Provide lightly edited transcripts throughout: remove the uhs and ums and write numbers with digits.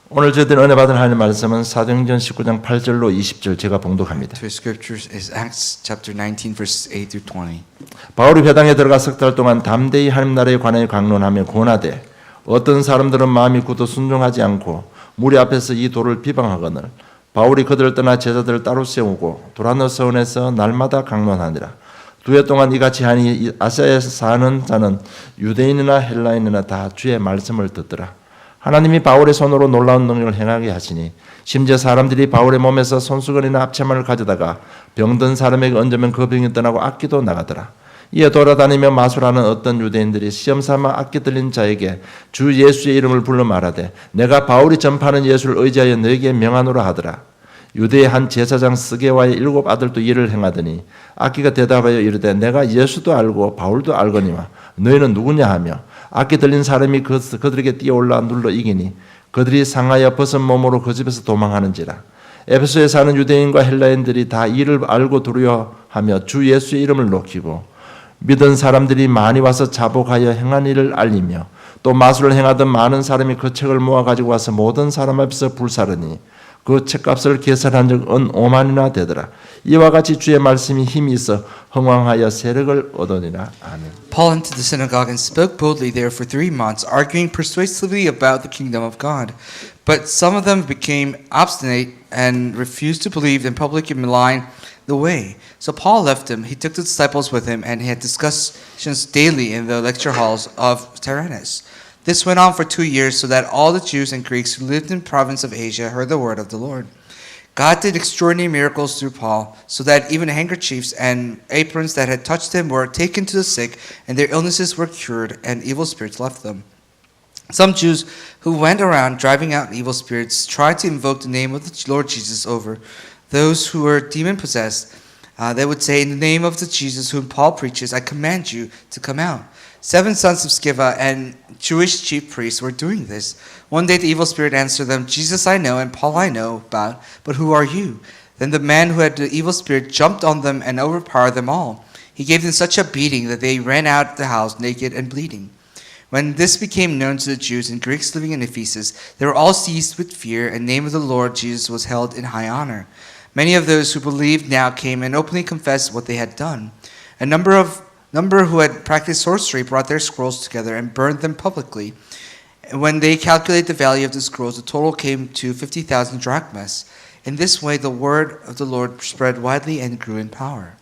오늘 저희들이 은혜 받은 하나님의 말씀은 사도행전 19장 8절로 20절 제가 봉독합니다. To scriptures is Acts chapter 19 verses 8 through 20. 바울이 회당에 들어가 석 달 동안 담대히 하나님 나라에 관하여 강론하며 권하되 어떤 사람들은 마음이 굳어 순종하지 않고 무리 앞에서 이 도를 비방하거늘 바울이 그들을 떠나 제자들을 따로 세우고 도라노 서원에서 날마다 강론하니라. 2해 동안 이같이 하니 아시아에서 사는 자는 유대인이나 헬라인이나 다 주의 말씀을 듣더라. 하나님이 바울의 손으로 놀라운 능력을 행하게 하시니 심지어 사람들이 바울의 몸에서 손수건이나 앞치마를 가져다가 병든 사람에게 얹으면 그 병이 떠나고 악기도 나가더라. 이에 돌아다니며 마술하는 어떤 유대인들이 시험삼아 악기 들린 자에게 주 예수의 이름을 불러 말하되 내가 바울이 전파하는 예수를 의지하여 너에게 명하노라 하더라. 유대의 한 제사장 스게와의 7 아들도 이를 행하더니 악기가 대답하여 이르되 내가 예수도 알고 바울도 알거니와 너희는 누구냐 하며 악기 들린 사람이 그들에게 뛰어올라 눌러 이기니 그들이 상하여 벗은 몸으로 그 집에서 도망하는지라. 에베소에 사는 유대인과 헬라인들이 다 이를 알고 두려워하며 주 예수의 이름을 높이고 믿은 사람들이 많이 와서 자복하여 행한 일을 알리며 또 마술을 행하던 많은 사람이 그 책을 모아 가지고 와서 모든 사람 앞에서 불사르니 그 책값을 계산한 적은 5만이나 되더라. 이와 같이 주의 말씀이 힘이 있어 흥왕하여 세력을 얻으니라. 아멘. Paul entered the synagogue and spoke boldly there for 3 months, arguing persuasively about the kingdom of God. But some of them became obstinate and refused to believe and publicly maligned the way. So Paul left them. He took the disciples with him, and he had discussions daily in the lecture halls of Tyrannus. This went on for 2 years, so that all the Jews and Greeks who lived in the province of Asia heard the word of the Lord. God did extraordinary miracles through Paul, so that even handkerchiefs and aprons that had touched him were taken to the sick, and their illnesses were cured, and evil spirits left them. Some Jews who went around driving out evil spirits tried to invoke the name of the Lord Jesus over those who were demon-possessed. They would say, in the name of the Jesus whom Paul preaches, I command you to come out. 7 sons of Sceva and Jewish chief priests were doing this. One day the evil spirit answered them, Jesus I know and Paul I know about, but who are you? Then the man who had the evil spirit jumped on them and overpowered them all. He gave them such a beating that they ran out of the house naked and bleeding. When this became known to the Jews and Greeks living in Ephesus, they were all seized with fear, and the name of the Lord Jesus was held in high honor. Many of those who believed now came and openly confessed what they had done. A number who had practiced sorcery brought their scrolls together and burned them publicly. When they calculated the value of the scrolls, the total came to 50,000 drachmas. In this way, the word of the Lord spread widely and grew in power.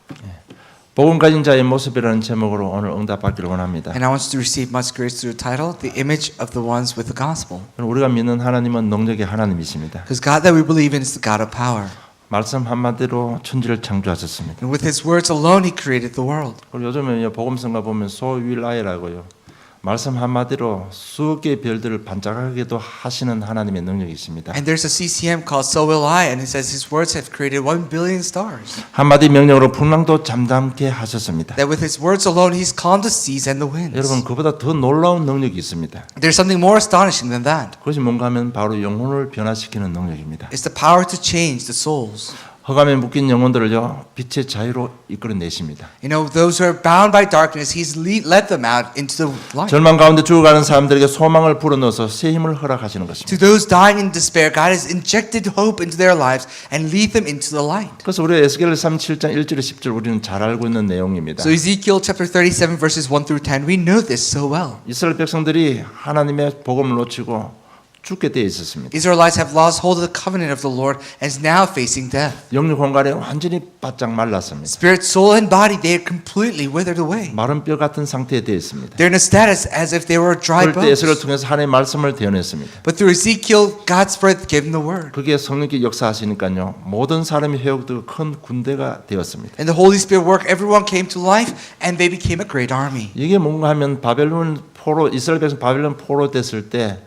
복음 가진 자의 모습이라는 제목으로 오늘 응답받기를 원합니다. And I want you to receive much grace through the title, The Image of the Ones with the Gospel. 우리가 믿는 하나님은 능력의 하나님이십니다. Because God that we believe in is the God of power. 말씀 한마디로 천지를 창조하셨습니다. And with His words alone, He created the world. 그리고 요즘에 복음성가 보면 소윌아이라고요. 말씀 한마디로 수억 개의 별들을 반짝하게도 하시는 하나님의 능력이 있습니다. And there's a CCM called So Will I, and it says His words have created 1 billion stars. 한마디 명령으로 풍랑도 잠잠케 하셨습니다. That with His words alone, He's calmed the seas and the winds. 여러분 그보다 더 놀라운 능력이 있습니다. There's something more astonishing than that. 그것이 뭔가 하면 바로 영혼을 변화시키는 능력입니다. It's the power to change the souls. 허감에 묶인 영혼들을요 빛의 자유로 이끌어내십니다. You know, those who are bound by darkness, He's led them out into the light. 절망 가운데 죽어가는 사람들에게 소망을 불어넣어서 새 힘을 허락하시는 것입니다. To those dying in despair, God has injected hope into their lives and lead them into the light. 그래서 우리 에스겔 37장 1절에 10절 우리는 잘 알고 있는 내용입니다. So Ezekiel chapter 37 verses 1 through 10, we know this so well. 이스라엘 백성들이 하나님의 복음을 놓치고 죽게 되어 있었습니다. Israelites have lost hold of the covenant of the Lord and is now facing death. 영육 공간에 완전히 바짝 말랐습니다. Spirit, soul, and body, they are completely withered away. 마른 뼈 같은 상태에 되어 있습니다. They're in a status as if they were dry 그럴 때 에스겔을 bones. 통해서 하나님의 말씀을 대언했습니다. But through Ezekiel, God's Spirit gave them the word. 그게 성령께 역사하시니까요 모든 사람이 회복되고 큰 군대가 되었습니다. And the Holy Spirit worked, everyone came to life and they became a great army. 이게 뭔가 하면 바벨론 포로 이스라엘 백성 바벨론 포로 됐을 때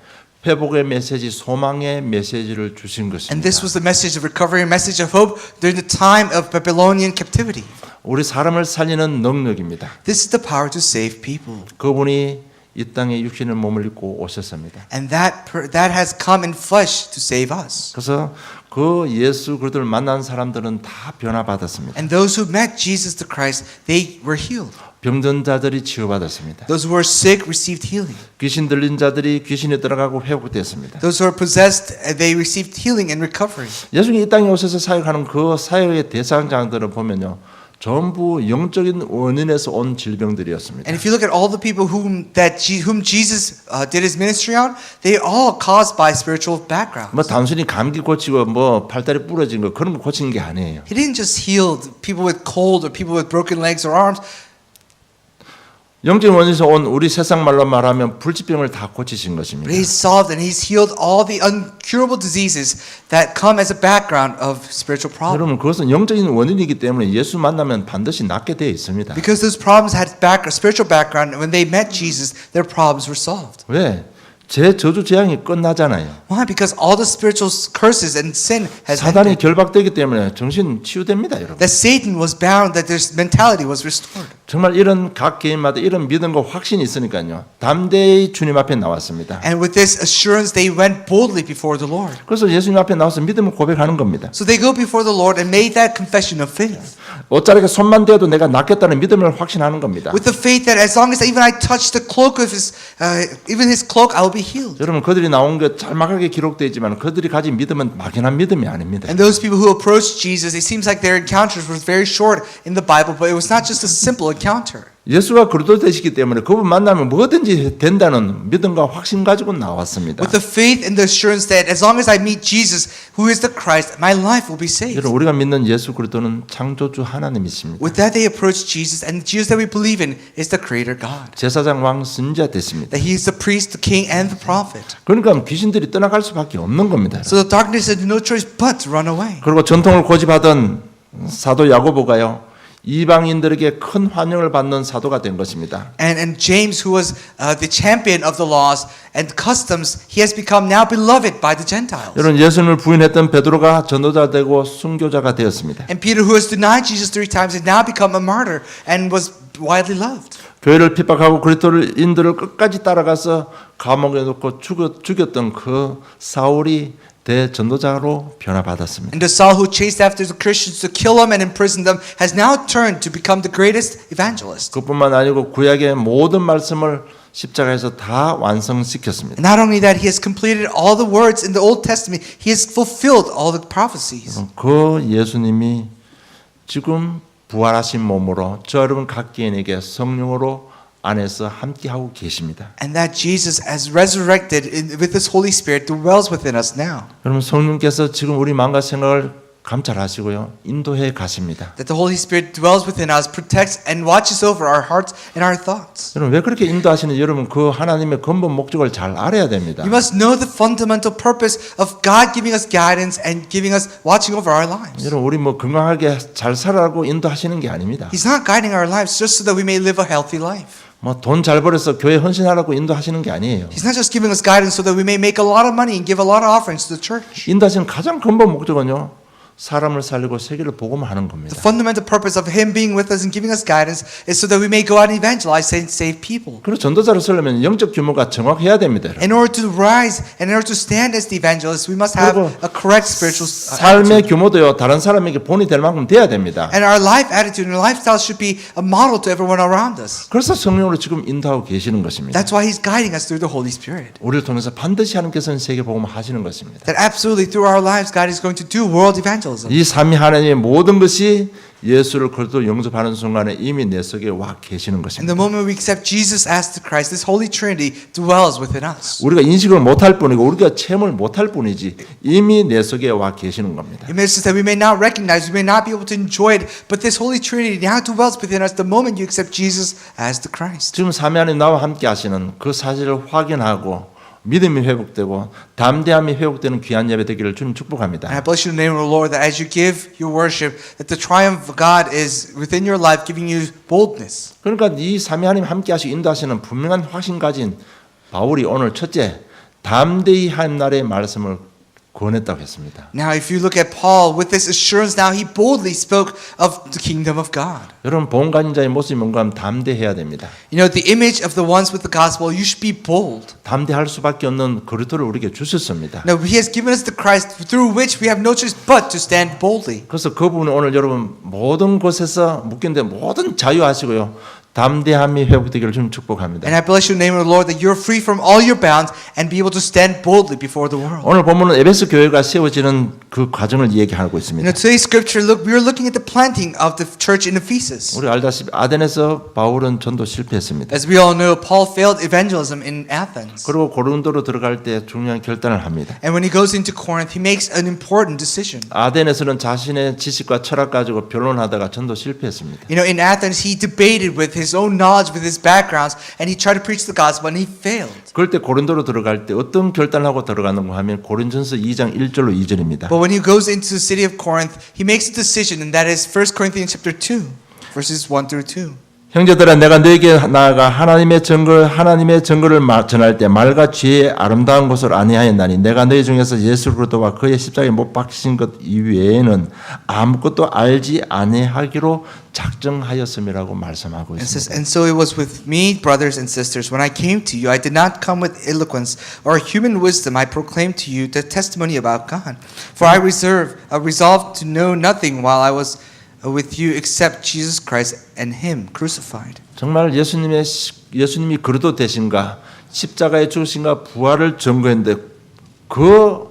회복의 메시지, 소망의 메시지를 주신 것입니다. And this was the message of recovery, a message of hope during the time of Babylonian captivity. 우리 사람을 살리는 능력입니다. This is the power to save people. 그분이 이 땅에 육신의 몸을 입고 오셨습니다. And that has come in flesh to save us. 그래서 그 예수 그리스도를 만난 사람들은 다 변화받았습니다. And those who met Jesus the Christ, they were healed. 병든 자들이 치유받았습니다. Those who were sick received healing. 귀신 들린 자들이 귀신이 들어가고 회복됐습니다. Those who are possessed, they received healing and recovery. 예수님이 이 땅에 오셔서 사역하는 그 사역의 대상자들을 보면요, 전부 영적인 원인에서 온 질병들이었습니다. And if you look at all the people whom Jesus did his ministry on, they are all caused by spiritual backgrounds. 뭐 단순히 감기 고치고 뭐 팔다리 부러진 거 그런 거 고치는 게 아니에요. He didn't just heal people with cold or people with broken legs or arms. 영적인 원인에서 온 우리 세상 말로 말하면 불치병을 다 고치신 것입니다. But he's solved and he's healed all the incurable diseases that come as a background of spiritual problems. 여러분 그것은 영적인 원인이기 때문에 예수 만나면 반드시 낫게 되어 있습니다. Because those problems had spiritual background, and when they met Jesus, their problems were solved. 왜? 제 저주 재앙이 끝나잖아요. Why? Because all the spiritual curses and sin has 사단이 ended. 결박되기 때문에 정신 치유됩니다, 여러분. That Satan was bound, that their mentality was restored. 정말 이런 각 개인마다 이런 믿음과 확신이 있으니까요. 담대히 주님 앞에 나왔습니다. And with this assurance, they went boldly before the Lord. 그래서 예수님 앞에 나와서 믿음을 고백하는 겁니다. So they go before the Lord and made that confession of faith. 옷자락에 손만 대도 내가 낫겠다는 믿음을 확신하는 겁니다. With the faith that as long as even I touch the cloak of even his cloak, I will be healed. 여러분 그들이 나온 게 짤막하게 기록되어 있지만 그들이 가진 믿음은 막연한 믿음이 아닙니다. And those people who approached Jesus, it seems like their encounters were very short in the Bible, but it was not just a simple encounter. 예수가 그리스도 되시기 때문에 그분 만나면 뭐든지 된다는 믿음과 확신 가지고 나왔습니다. With the faith and the assurance that as long as I meet Jesus, who is the Christ, my life will be saved. 여러분 우리가 믿는 예수 그리스도는 창조주 하나님이십니다. With that they approached Jesus, and the Jesus that we believe in is the Creator God. 제사장 왕 선지자 됐습니다. That He is the priest, the king, and the prophet. 그러니까 귀신들이 떠나갈 수밖에 없는 겁니다. So the darkness had no choice but to run away. 그리고 전통을 고집하던 사도 야고보가요. 이방인들에게 큰 환영을 받는 사도가 된 것입니다. And James, who was the champion of the laws and customs, he has become now beloved by the Gentiles. 여러분 예수님을 부인했던 베드로가 전도자 되고 순교자가 되었습니다. And Peter, who has denied Jesus 3 times, has now become a martyr and was widely loved. 교회를 핍박하고 그리스도인들을 끝까지 따라가서 감옥에 넣고 죽였던 그 사울이 대전도자로 변화받았습니다. And the Saul who chased after the Christians to kill them and imprison them has now turned to become the greatest evangelist. 그뿐만 아니고 구약의 모든 말씀을 십자가에서 다 완성시켰습니다. And not only that, he has completed all the words in the Old Testament. He has fulfilled all the prophecies. 그 예수님이 지금 부활하신 몸으로 저 여러분 각 개인에게 성령으로 안에서 함께하고 계십니다. And that Jesus, as resurrected with His Holy Spirit, dwells within us now. 여러분 성령께서 지금 우리 마음과 생각을 감찰하시고요. 인도해 가십니다. That the Holy Spirit dwells within us, protects and watches over our hearts and our thoughts. 여러분 왜 그렇게 인도하시는지 여러분 그 하나님의 근본 목적을 잘 알아야 됩니다. You must know the fundamental purpose of God giving us guidance and giving us watching over our lives. 여러분 우리 뭐 건강하게 잘 살아라고 인도하시는 게 아닙니다. He's not guiding our lives just so that we may live a healthy life. 뭐 돈 잘 벌어서 교회 헌신하라고 인도하시는 게 아니에요. He's not just giving us guidance so that we may make a lot of money and give a lot of offerings to the church. 인도하시는 가장 근본 목적은요. 사람을 살리고 세계를 복음하는 겁니다. The fundamental purpose of Him being with us and giving us guidance is so that we may go out and evangelize and save people. 그리고 전도자로 쓰려면 영적 규모가 정확해야 됩니다. In order to rise and in order to stand as the evangelists, we must have a correct spiritual 삶의 attitude. 규모도요. 다른 사람에게 본이 될 만큼 돼야 됩니다. And our life attitude and our lifestyle should be a model to everyone around us. 그래서 성령으로 지금 인도하고 계시는 것입니다. That's why He's guiding us through the Holy Spirit. 우리를 통해서 반드시 하나님께서는 세계 복음을 하시는 것입니다. That absolutely through our lives, God is going to do world evangelism. 이 삼위 하나님의 모든 것이 예수를 그리스도 영접하는 순간에 이미 내 속에 와 계시는 And 것입니다. the moment we accept Jesus as the Christ, this Holy Trinity dwells within us. 우리가 인식을 못할 뿐이고 우리가 체험을 못할 뿐이지 이미 내 속에 와 계시는 겁니다. It means that we may not recognize, we may not be able to enjoy it, but this Holy Trinity now dwells within us the moment you accept Jesus as the Christ. 지금 삼위 하나님 나와 함께 하시는 그 사실을 확인하고 믿음이 회복되고 담대함이 회복되는 귀한 예배 되기를 주님 축복합니다. And I bless you in the name of the Lord that as you give your worship, that the triumph of God is within your life, giving you boldness. 그러니까 이 삼위 하나님 함께 하시고 인도하시는 분명한 확신 가진 바울이 오늘 첫째 담대히 한 날의 말씀을 권했다고 했습니다. Now, if you look at Paul, with this assurance, now he boldly spoke of the kingdom of God. 여러분 복음 가진 자의 모습이 뭔가 하면 담대해야 됩니다. You know, the image of the ones with the gospel, you should be bold. 담대할 수밖에 없는 그리스도를 우리에게 주셨습니다. Now, He has given us the Christ through which we have no choice but to stand boldly. 그래서 그 부분은 오늘 여러분 모든 곳에서 묶인데 모든 자유하시고요. 담대함이 회복되기를 좀 축복합니다. And I bless you in the name of the Lord that you're free from all your bounds and be able to stand boldly before the world. 오늘 본문은 에베소 교회가 세워지는 그 과정을 얘기하고 You 있습니다. know, today's scripture, we are looking at the planting of the church in Ephesus. 우리 알다시피 아덴에서 바울은 전도 실패했습니다. As we all know, Paul failed evangelism in Athens. 그리고 고린도로 들어갈 때 중요한 결단을 합니다. And when he goes into Corinth, he makes an important decision. 아덴에서는 자신의 지식과 철학 가지고 변론하다가 전도 실패했습니다. You know, in Athens, he debated with his own knowledge, with his backgrounds, and he tried to preach the gospel, and he failed. 그럴 때 고린도로 들어갈 때 어떤 결단하고 들어가는가 하면 고린전서 2장 1절로 2절입니다. But when he goes into the city of Corinth, he makes a decision, and that is 1 Corinthians chapter 2, verses 1 through 2. 형제들아 내가 너에게 나아가 하나님의 증거를 전할 때 말과 지혜의 아름다운 것을 아니하였나니 내가 너희 중에서 예수 그리스도와 그의 십자가에 못 박히신 것 이외에는 아무것도 알지 아니하기로 작정하였음이라고 말씀하고 And says, 있습니다. and so it was with me, brothers and sisters, when I came to you, I did not come with eloquence or human wisdom. I proclaimed to you the testimony about God. For I resolved to know nothing while I was with you except Jesus Christ and Him crucified. 정말 예수님이 그리스도 되신가 십자가에 죽으신가 부활을 증거했는데 그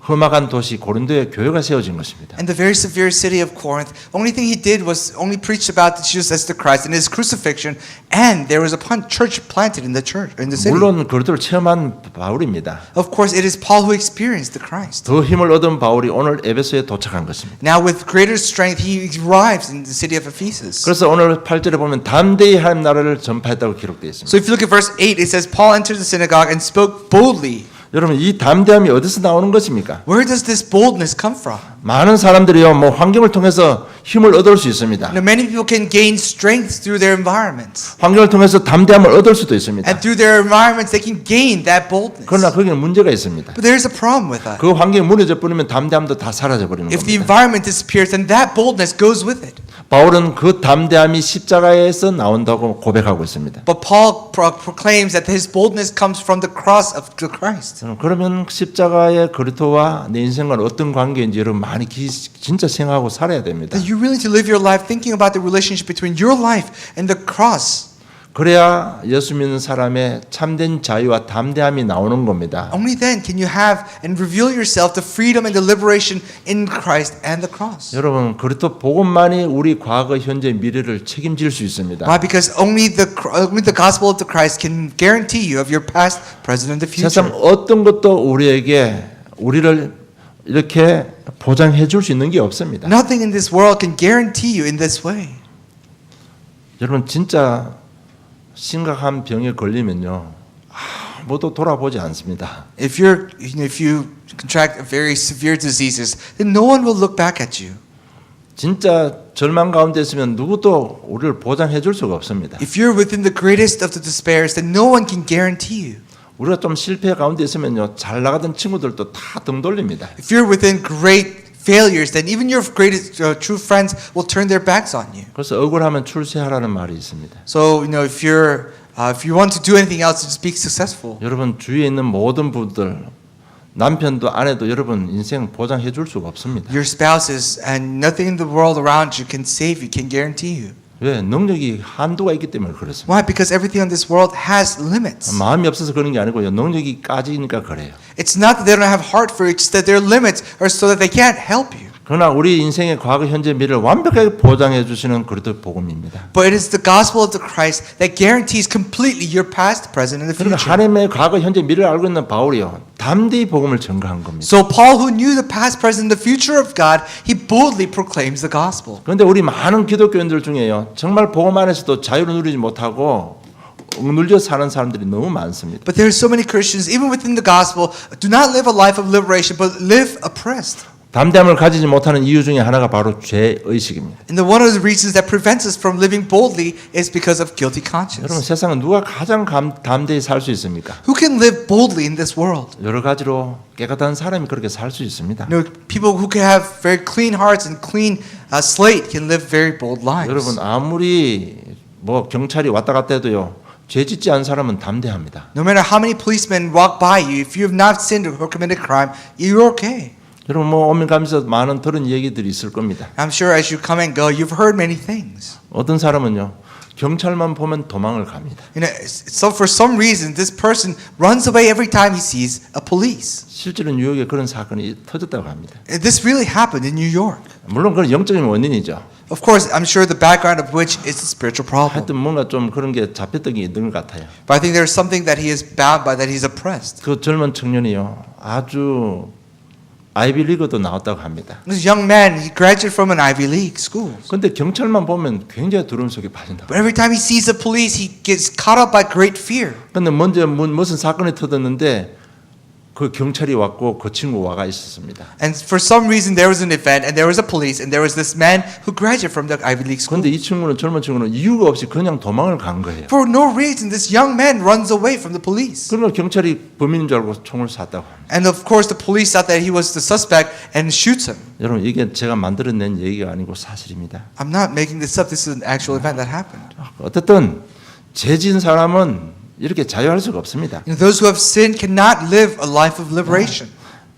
험악한 도시 고린도의 교회가 세워진 것입니다. And the very severe city of Corinth, only thing he did was only preach about Jesus as the Christ and His crucifixion, and there was a church planted in the city. 물론 그리스도를 체험한 바울입니다. Of course, it is Paul who experienced the Christ. 더 힘을 얻은 바울이 오늘 에베소에 도착한 것입니다. Now, with greater strength, he arrives in the city of Ephesus. 그래서 오늘 8절에 보면 담대히 하나님 나라를 전파했다고 기록되어 있습니다. So, if you look at verse 8, it says Paul entered the synagogue and spoke boldly. 여러분 이 담대함이 어디서 나오는 것입니까? Where does this boldness come from? 많은 사람들이요 뭐 환경을 통해서 힘을 얻을 수 있습니다. You know, many people can gain strength through their environments, 환경을 통해서 담대함을 얻을 수도 있습니다. and through their environments, they can gain that boldness. 그러나 거기는 문제가 있습니다. But there is a problem with that. 그 환경이 무너져 버리면 담대함도 다 사라져 버리는 If the 겁니다. environment disappears, then that boldness goes with it. 바울은 그 담대함이 십자가에서 나온다고 고백하고 있습니다. But Paul proclaims that his boldness comes from the cross of the Christ. 그러면 십자가의 그리스도와 내 인생과 어떤 관계인지 여러분 많이 진짜 생각하고 살아야 됩니다. That you really need to live your life thinking about the relationship between your life and the cross. 그래야 예수 믿는 사람의 참된 자유와 담대함이 나오는 겁니다. Only then can you have and reveal yourself the freedom and the liberation in Christ and the cross. 여러분 그리스도 복음만이 우리 과거, 현재, 미래를 책임질 수 있습니다. Why? Because only the gospel of the Christ can guarantee you of your past, present, and the 세상 future. 어떤 것도 우리를 이렇게 보장해 줄 수 있는 게 없습니다. Nothing in this world can guarantee you in this way. 여러분 진짜 심각한 병에 걸리면요 아무도 돌아보지 않습니다. If you contract very severe diseases, then no one will look back at you. 진짜 절망 가운데 있으면 누구도 우리를 보장해 줄 수가 없습니다. If you're within the greatest of the despairs, then no one can guarantee you. 우리가 좀 실패 가운데 있으면요 잘 나가던 친구들도 다 등 돌립니다. If you're within great failures, then even your greatest true friends will turn their backs on you. 그래서 억울하면 출세하라는 말이 있습니다. So if you want to do anything else, just be successful. 여러분 주위에 있는 모든 분들 남편도 아내도 여러분 인생 보장해 줄 수가 없습니다. Your spouses and nothing in the world around you can save you, can guarantee you. 왜? 능력이 한도가 있기 때문에 그렇습니다. Why? Because everything on this world has limits. 마음이 없어서 그런 게 아니고요. 능력이 까지니까 그래요. It's not that they don't have heart for it, it's that their limits are so that they can't help you. 그러나 우리 인생의 과거, 현재, 미래를 완벽하게 보장해 주시는 그리스도의 복음입니다. But it is the gospel of the Christ that guarantees completely your past, present, and the 그러니까 future. 하나님의 과거, 현재, 미래를 알고 있는 바울이요. 담대히 복음을 전가한 겁니다. So Paul, who knew the past, present, and the future of God, he boldly proclaims the gospel. 그런데 우리 많은 기독교인들 중에요. 정말 복음 안에서도 자유를 누리지 못하고 억눌려 사는 사람들이 너무 많습니다. But there are so many Christians, even within the gospel, do not live a life of liberation, but live oppressed. 담대함을 가지지 못하는 이유 중에 하나가 바로 죄의식입니다. And one of the reasons that prevents us from living boldly is because of guilty 여러분 conscience. 세상은 누가 가장 담대히 살 수 있습니까? Who can live boldly in this world? 여러 가지로 깨끗한 사람이 그렇게 살 수 있습니다. People who can have very clean hearts and clean slate can live very bold lives. 여러분 아무리 뭐 경찰이 왔다 갔다 해도요. 죄 짓지 않은 사람은 담대합니다. No matter how many policemen walk by you, if you have not sinned or committed crime, you're okay. 여러분 뭐 오면 가면서 많은 들은 얘기들이 있을 겁니다. I'm sure as you come and go, you've heard many things. 어떤 사람은요. 경찰만 보면 도망을 갑니다. So for some reason, this person runs away every time he sees a police. 실제로 뉴욕에 그런 사건이 터졌다고 합니다. This really happened in New York. 물론 그건 영적인 원인이죠. Of course, I'm sure the background of which is a spiritual problem. 하여튼 뭔가 좀 그런 게 잡혔던 게 있는 것 같아요. But I think there's something that he is bound by, that he's oppressed. 그 젊은 청년이요, 아주 아이비리그도 나왔다고 합니다. This young man, he graduated from an Ivy League school. 근데 경찰만 보면 굉장히 두려움 속에 빠진다. But every time he sees the police, he gets caught up by great fear. 근데 먼저 무슨 사건이 터졌는데 그 경찰이 왔고 그 친구 와가 있었습니다. And for some reason, there was an event, and there was a police, and there was this man who graduated from the Ivy League school. 근데 이 친구는 젊은 친구는 이유가 없이 그냥 도망을 간 거예요. For no reason, this young man runs away from the police. 그러면 경찰이 범인인 줄 알고 총을 쐈다고 합니다. And of course, the police thought that he was the suspect and shoots him. 여러분 이게 제가 만들어낸 얘기가 아니고 사실입니다. I'm not making this up. This is an actual event that happened. 어쨌든 죄 지은 사람은 이렇게 자유할 수가 없습니다. Those who have sinned cannot live a life of liberation.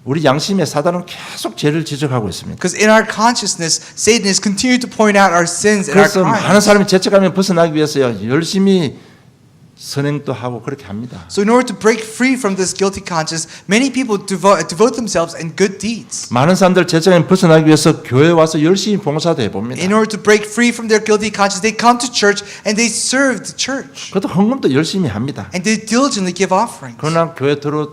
우리 양심에 사단은 계속 죄를 지적하고 있습니다. Because in our consciousness, Satan is continuing to point out our sins and our 그래서 많은 crimes. 사람이 죄책감에 벗어나기 위해서요 열심히 선행도 하고 그렇게 합니다. So in order to break free from this guilty conscience, many people devote themselves in good deeds. 많은 사람들 죄책감에 벗어나기 위해서 교회 와서 열심히 봉사도 해봅니다. In order to break free from their guilty conscience, they come to church and they serve the church. 그것도 헌금도 열심히 합니다. And they diligently give offerings. 그러나 교회 들어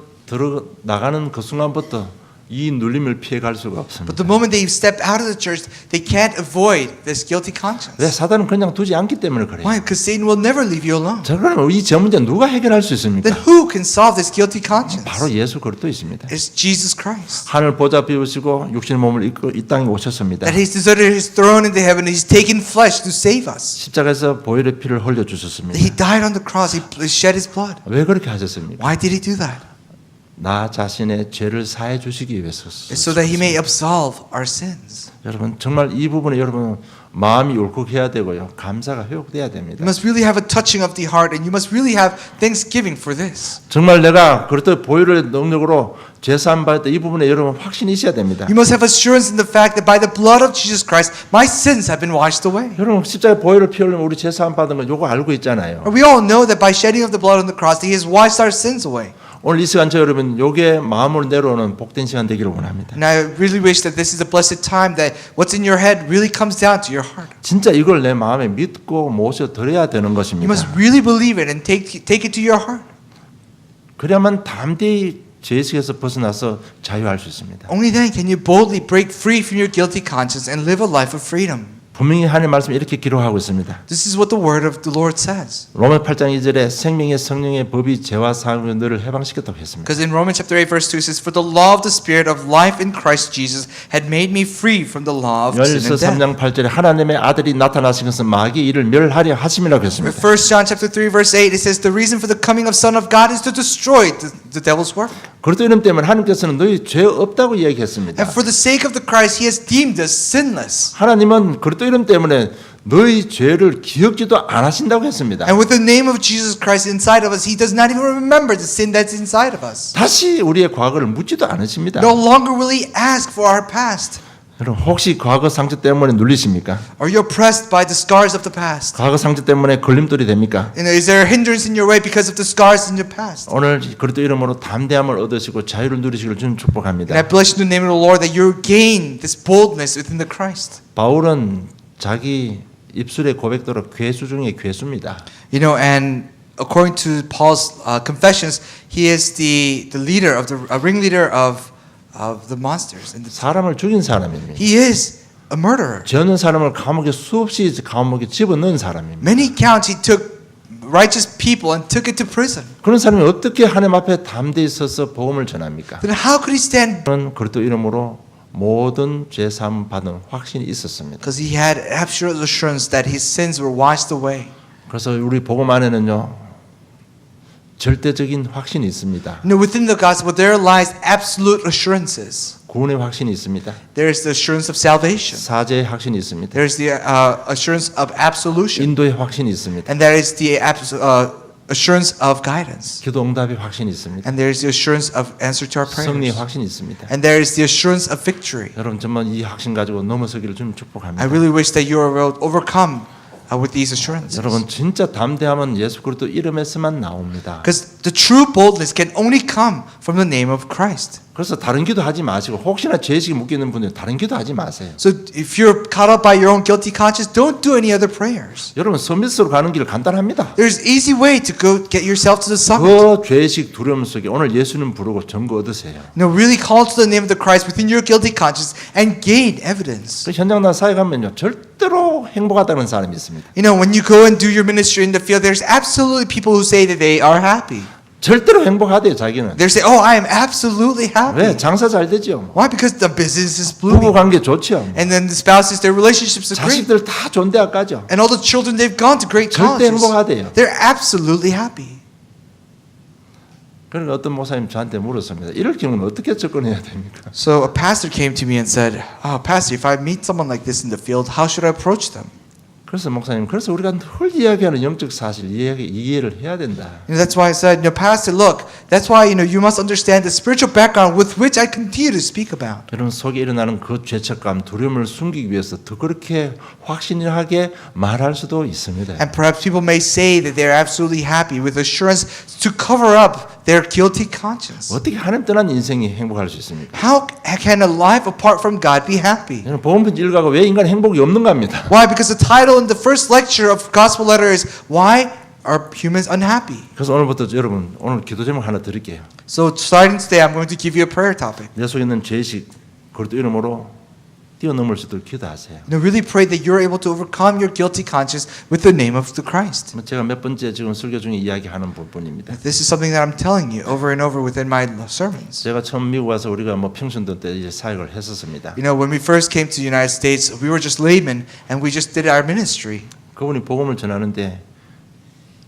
나가는 그 순간부터 이 눌림을 피해갈 수가 But 없습니다. the moment they step out of the church, they can't avoid this guilty 왜 conscience. 사단은 그냥 두지 않기 때문에 그래요. Why? Because Satan will never leave you alone. 자 그러면 이 제 문제 누가 해결할 수 있습니까? Then who can solve this guilty conscience? 바로 예수 그리스도이십니다. It's Jesus Christ. 하늘 보좌 비우시고 육신의 몸을 입고 이 땅에 오셨습니다. That He's deserted His throne into heaven. He's taken flesh to save us. 십자가에서 보혈의 피를 흘려 주셨습니다. He died on the cross. He shed His blood. 왜 그렇게 하셨습니까? Why did He do that? 나 자신의 죄를 사해 주시기 위해서. It's so that He may absolve our sins. 여러분 정말 이 부분에 여러분 마음이 울컥해야 되고요. 감사가 회복돼야 됩니다. You must really have a touching of the heart, and you must really have thanksgiving for this. 정말 내가 그렇다 보혈의 능력으로 죄 사함 받을 때 이 부분에 여러분 확신이 있어야 됩니다. You must have assurance in the fact that by the blood of Jesus Christ, my sins have been washed away. 여러분 십자가에 보혈을 피 흘리면 우리 죄 사함 받은 거 요거 알고 있잖아요. We all know that by shedding of the blood on the cross, He has washed our sins away. 오늘 이 시간 저 여러분 요게 마음으로 내려오는 복된 시간 되기를 원합니다. And I really wish that this is a blessed time, that what's in your head really comes down to your heart. 진짜 이걸 내 마음에 믿고 모셔 드려야 되는 You 것입니다. must really believe it and take it to your heart. 그래야만 담대히 죄의식에서 벗어나서 자유할 수 있습니다. Only then can you boldly break free from your guilty conscience and live a life of freedom. 분명히 하나님의 말씀이 이렇게 기록하고 있습니다. This is what the word of the Lord says. 로마 8장 2절에 생명의 성령의 법이 죄와 사함을 너를 해방시켰다고 했습니다. Because in Romans chapter 8 verse 2 it says, For the law of the Spirit of life in Christ Jesus had made me free from the law of sin 열서 and death. 3장 8절에 하나님의 아들이 나타나신 것은 마귀의 일을 멸하려 하심이라고 했습니다. 1 John chapter 3 verse 8 it says, The reason for the coming of Son of God is to destroy the devil's work. 그리스도 이름 때문에 하나님께서는 너희 죄 없다고 이야기했습니다. And for the sake of the Christ, He has deemed us sinless. 하나님은 그리스도 이름 때문에 너희 죄를 기억지도 안 하신다고 했습니다. And with the name of Jesus Christ inside of us, He does not even remember the sin that's inside of us. 다시 우리의 과거를 묻지도 않으십니다. No longer will He ask for our past. 여러분 혹시 과거 상처 때문에 눌리십니까? Are you oppressed by the scars of the past? 과거 상처 때문에 걸림돌이 됩니까? Is there a hindrance in your way because of the scars in your past? 오늘 그리스도 이름으로 담대함을 얻으시고 자유를 누리시기를 주님 축복합니다. And I bless you in the name of the Lord that you gain this boldness within the Christ. 바울은 자기 입술의 고백대로 괴수 중에 괴수입니다. You know, and according to Paul's confessions, he is the leader of the ringleader of the monsters. And 사람을 죽인 사람입니다. he is a murderer. 죄 없는 사람을 감옥에 수없이 감옥에 집어넣은 사람입니다. Many counts he took righteous people and took it to prison. 그런 사람이 어떻게 하나님 앞에 담대히 서서 복음을 전합니까? Then how could he stand? 그는 그리스도 이름으로 모든 죄 사함 받은 확신이 있었습니다. Because he had absolute assurance that his sins were washed away. 그래서 우리 복음 안에는요 절대적인 확신이 있습니다. You know, within the gospel there lies absolute assurances. 구원의 확신이 있습니다. There is the assurance of salvation. 사죄의 확신이 있습니다. There is the assurance of absolution. 인도의 확신이 있습니다. And there is the assurance of guidance. 기도 응답의 확신이 있습니다. And there is the assurance of answer to our 승리의 prayers. 확신이 있습니다. And there is the assurance of victory. 여러분 정말 이 확신 가지고 넘어서기를 좀 축복합니다. I really wish that you are able to overcome with these assurances. 여러분 진짜 담대함은 예수 그리스도 이름에서만 나옵니다. Because the true boldness can only come from the name of Christ. 그래서 다른 기도 하지 마시고 혹시나 죄의식이 묶여 있는 분들 다른 기도 하지 마세요. So if you're caught up by your own guilty conscience, don't do any other prayers. 여러분 서밋으로 가는 길 간단합니다. There's easy way to go get yourself to the summit. 그 죄의식 두려움 속에 오늘 예수님 부르고 증거 얻으세요. Really call to the name of the Christ within your guilty conscience and gain evidence. 그 현장 나 사회 가면요 절대로 행복하다는 사람이 있습니다. When you go and do your ministry in the field, there's absolutely people who say that they are happy. 절대로 행복하대요 자기는. They say, "Oh, I am absolutely happy." 왜? 장사 잘 되죠. Why? Because the business is 부부 blooming, 관계 좋죠. and then the spouses, their relationships are great, 자식들 다 좋은 대학 가죠. and all the children they've gone to great 절대 colleges. 행복하대요. They're absolutely happy. 그러니까 어떤 목사님 저한테 물었습니다. 이럴 경우는 어떻게 접근해야 됩니까? So a pastor came to me and said, "Oh, pastor, if I meet someone like this in the field, how should I approach them?" 그래서 목사님, 그래서 우리가 늘 이야기하는 영적 사실 이해를 해야 된다. That's why I said, pastor, look, that's why you must understand the spiritual background with which I continue to speak about. 여러분 속에 일어나는 그 죄책감, 두려움을 숨기기 위해서 더 그렇게 확신하게 말할 수도 있습니다. And perhaps people may say that they're absolutely happy with assurance to cover up their guilty conscience. 어떻게 하나님 떠난 인생이 행복할 수 있습니까? How can a life apart from God be happy? 여러분 복음편지 일가가 왜 인간 행복이 없는가 합니다. Why? Because the title in the first lecture of Gospel Letter is Why Are Humans Unhappy? 그래서 오늘부터 여러분 오늘 기도 제목 하나 드릴게요. So starting today, I'm going to give you a prayer topic. 내 속에 있는 죄의식 그리스도 이름으로 뛰어넘을 수 있도록 기도하세요. Really pray that you're able to overcome your guilty conscience with the name of the Christ. 제가 몇 번째 지금 설교 중에 이야기하는 부분입니다. This is something that I'm telling you over and over within my sermons. 제가 처음 미국 와서 우리가 평신도 때 이제 사역을 했었습니다. When we first came to the United States, we were just laymen and we just did our ministry. 그분이 복음을 전하는데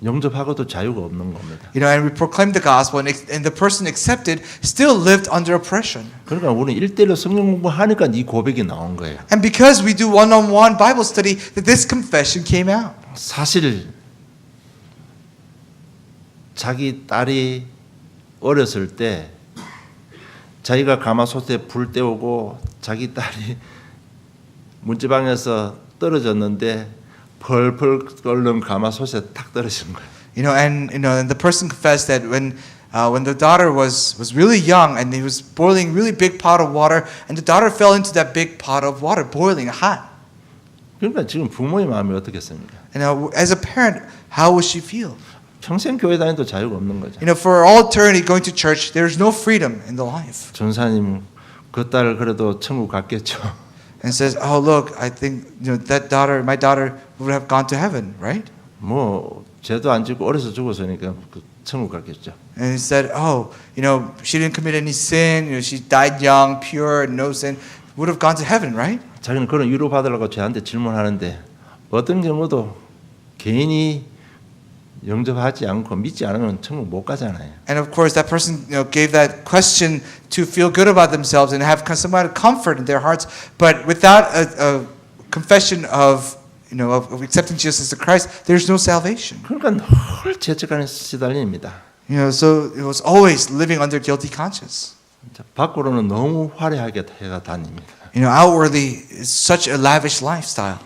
영접하고도 자유가 없는 겁니다. And we proclaimed the gospel, and the person accepted still lived under oppression. 그러니까 우리는 1대1로 성경 공부하니까 이 고백이 나온 거예요. And because we do one-on-one Bible study, that this confession came out. 사실 자기 딸이 어렸을 때 자기가 가마솥에 불 때우고 자기 딸이 문지방에서 떨어졌는데 펄펄 끓는 가마솥에 탁 떨어진 거예요. And the person confessed that when the daughter was really young and he was boiling really big pot of water, and the daughter fell into that big pot of water, boiling hot. 그러니까 지금 부모의 마음이 어떻겠습니까? And as a parent, how would she feel? 평생 교회 다녀도 자유가 없는 거죠. For all eternity going to church, there's no freedom in the life. 전사님 그 딸 그래도 천국 갔겠죠. And says, "Oh, look, I think that daughter, my daughter, would have gone to heaven, right?" 뭐 죄도 안 짓고 어려서 죽었으니까 천국 갔겠죠. And he said, "Oh, she didn't commit any sin. She died young, pure, no sin. Would have gone to heaven, right?" 자기는 그런 위로 받으려고 저한테 질문하는데 어떤 경우도 개인이 영접하지 않고 믿지 않으면 천국 못 가잖아요. And of course, that person gave that question to feel good about themselves and have some kind of comfort in their hearts. But without a confession of of accepting Jesus as the Christ, there's no salvation. 그러니까 늘 죄책감에 시달립니다. So it was always living under guilty conscience. 밖으로는 너무 화려하게 해가 다닙니다. Outwardly, it's such a lavish lifestyle.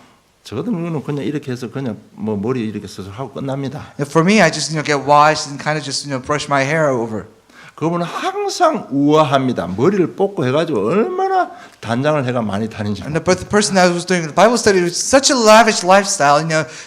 저 같은 경우는 그냥 이렇게 해서 그냥 머리 이렇게 써서 하고 끝납니다. For me, I just get washed and kind of just brush my hair over. 그분은 항상 우아합니다. 머리를 뽑고 해가지고 얼마나 단장을 해가 많이 다닌지. But the person that was doing the Bible study was such a lavish lifestyle.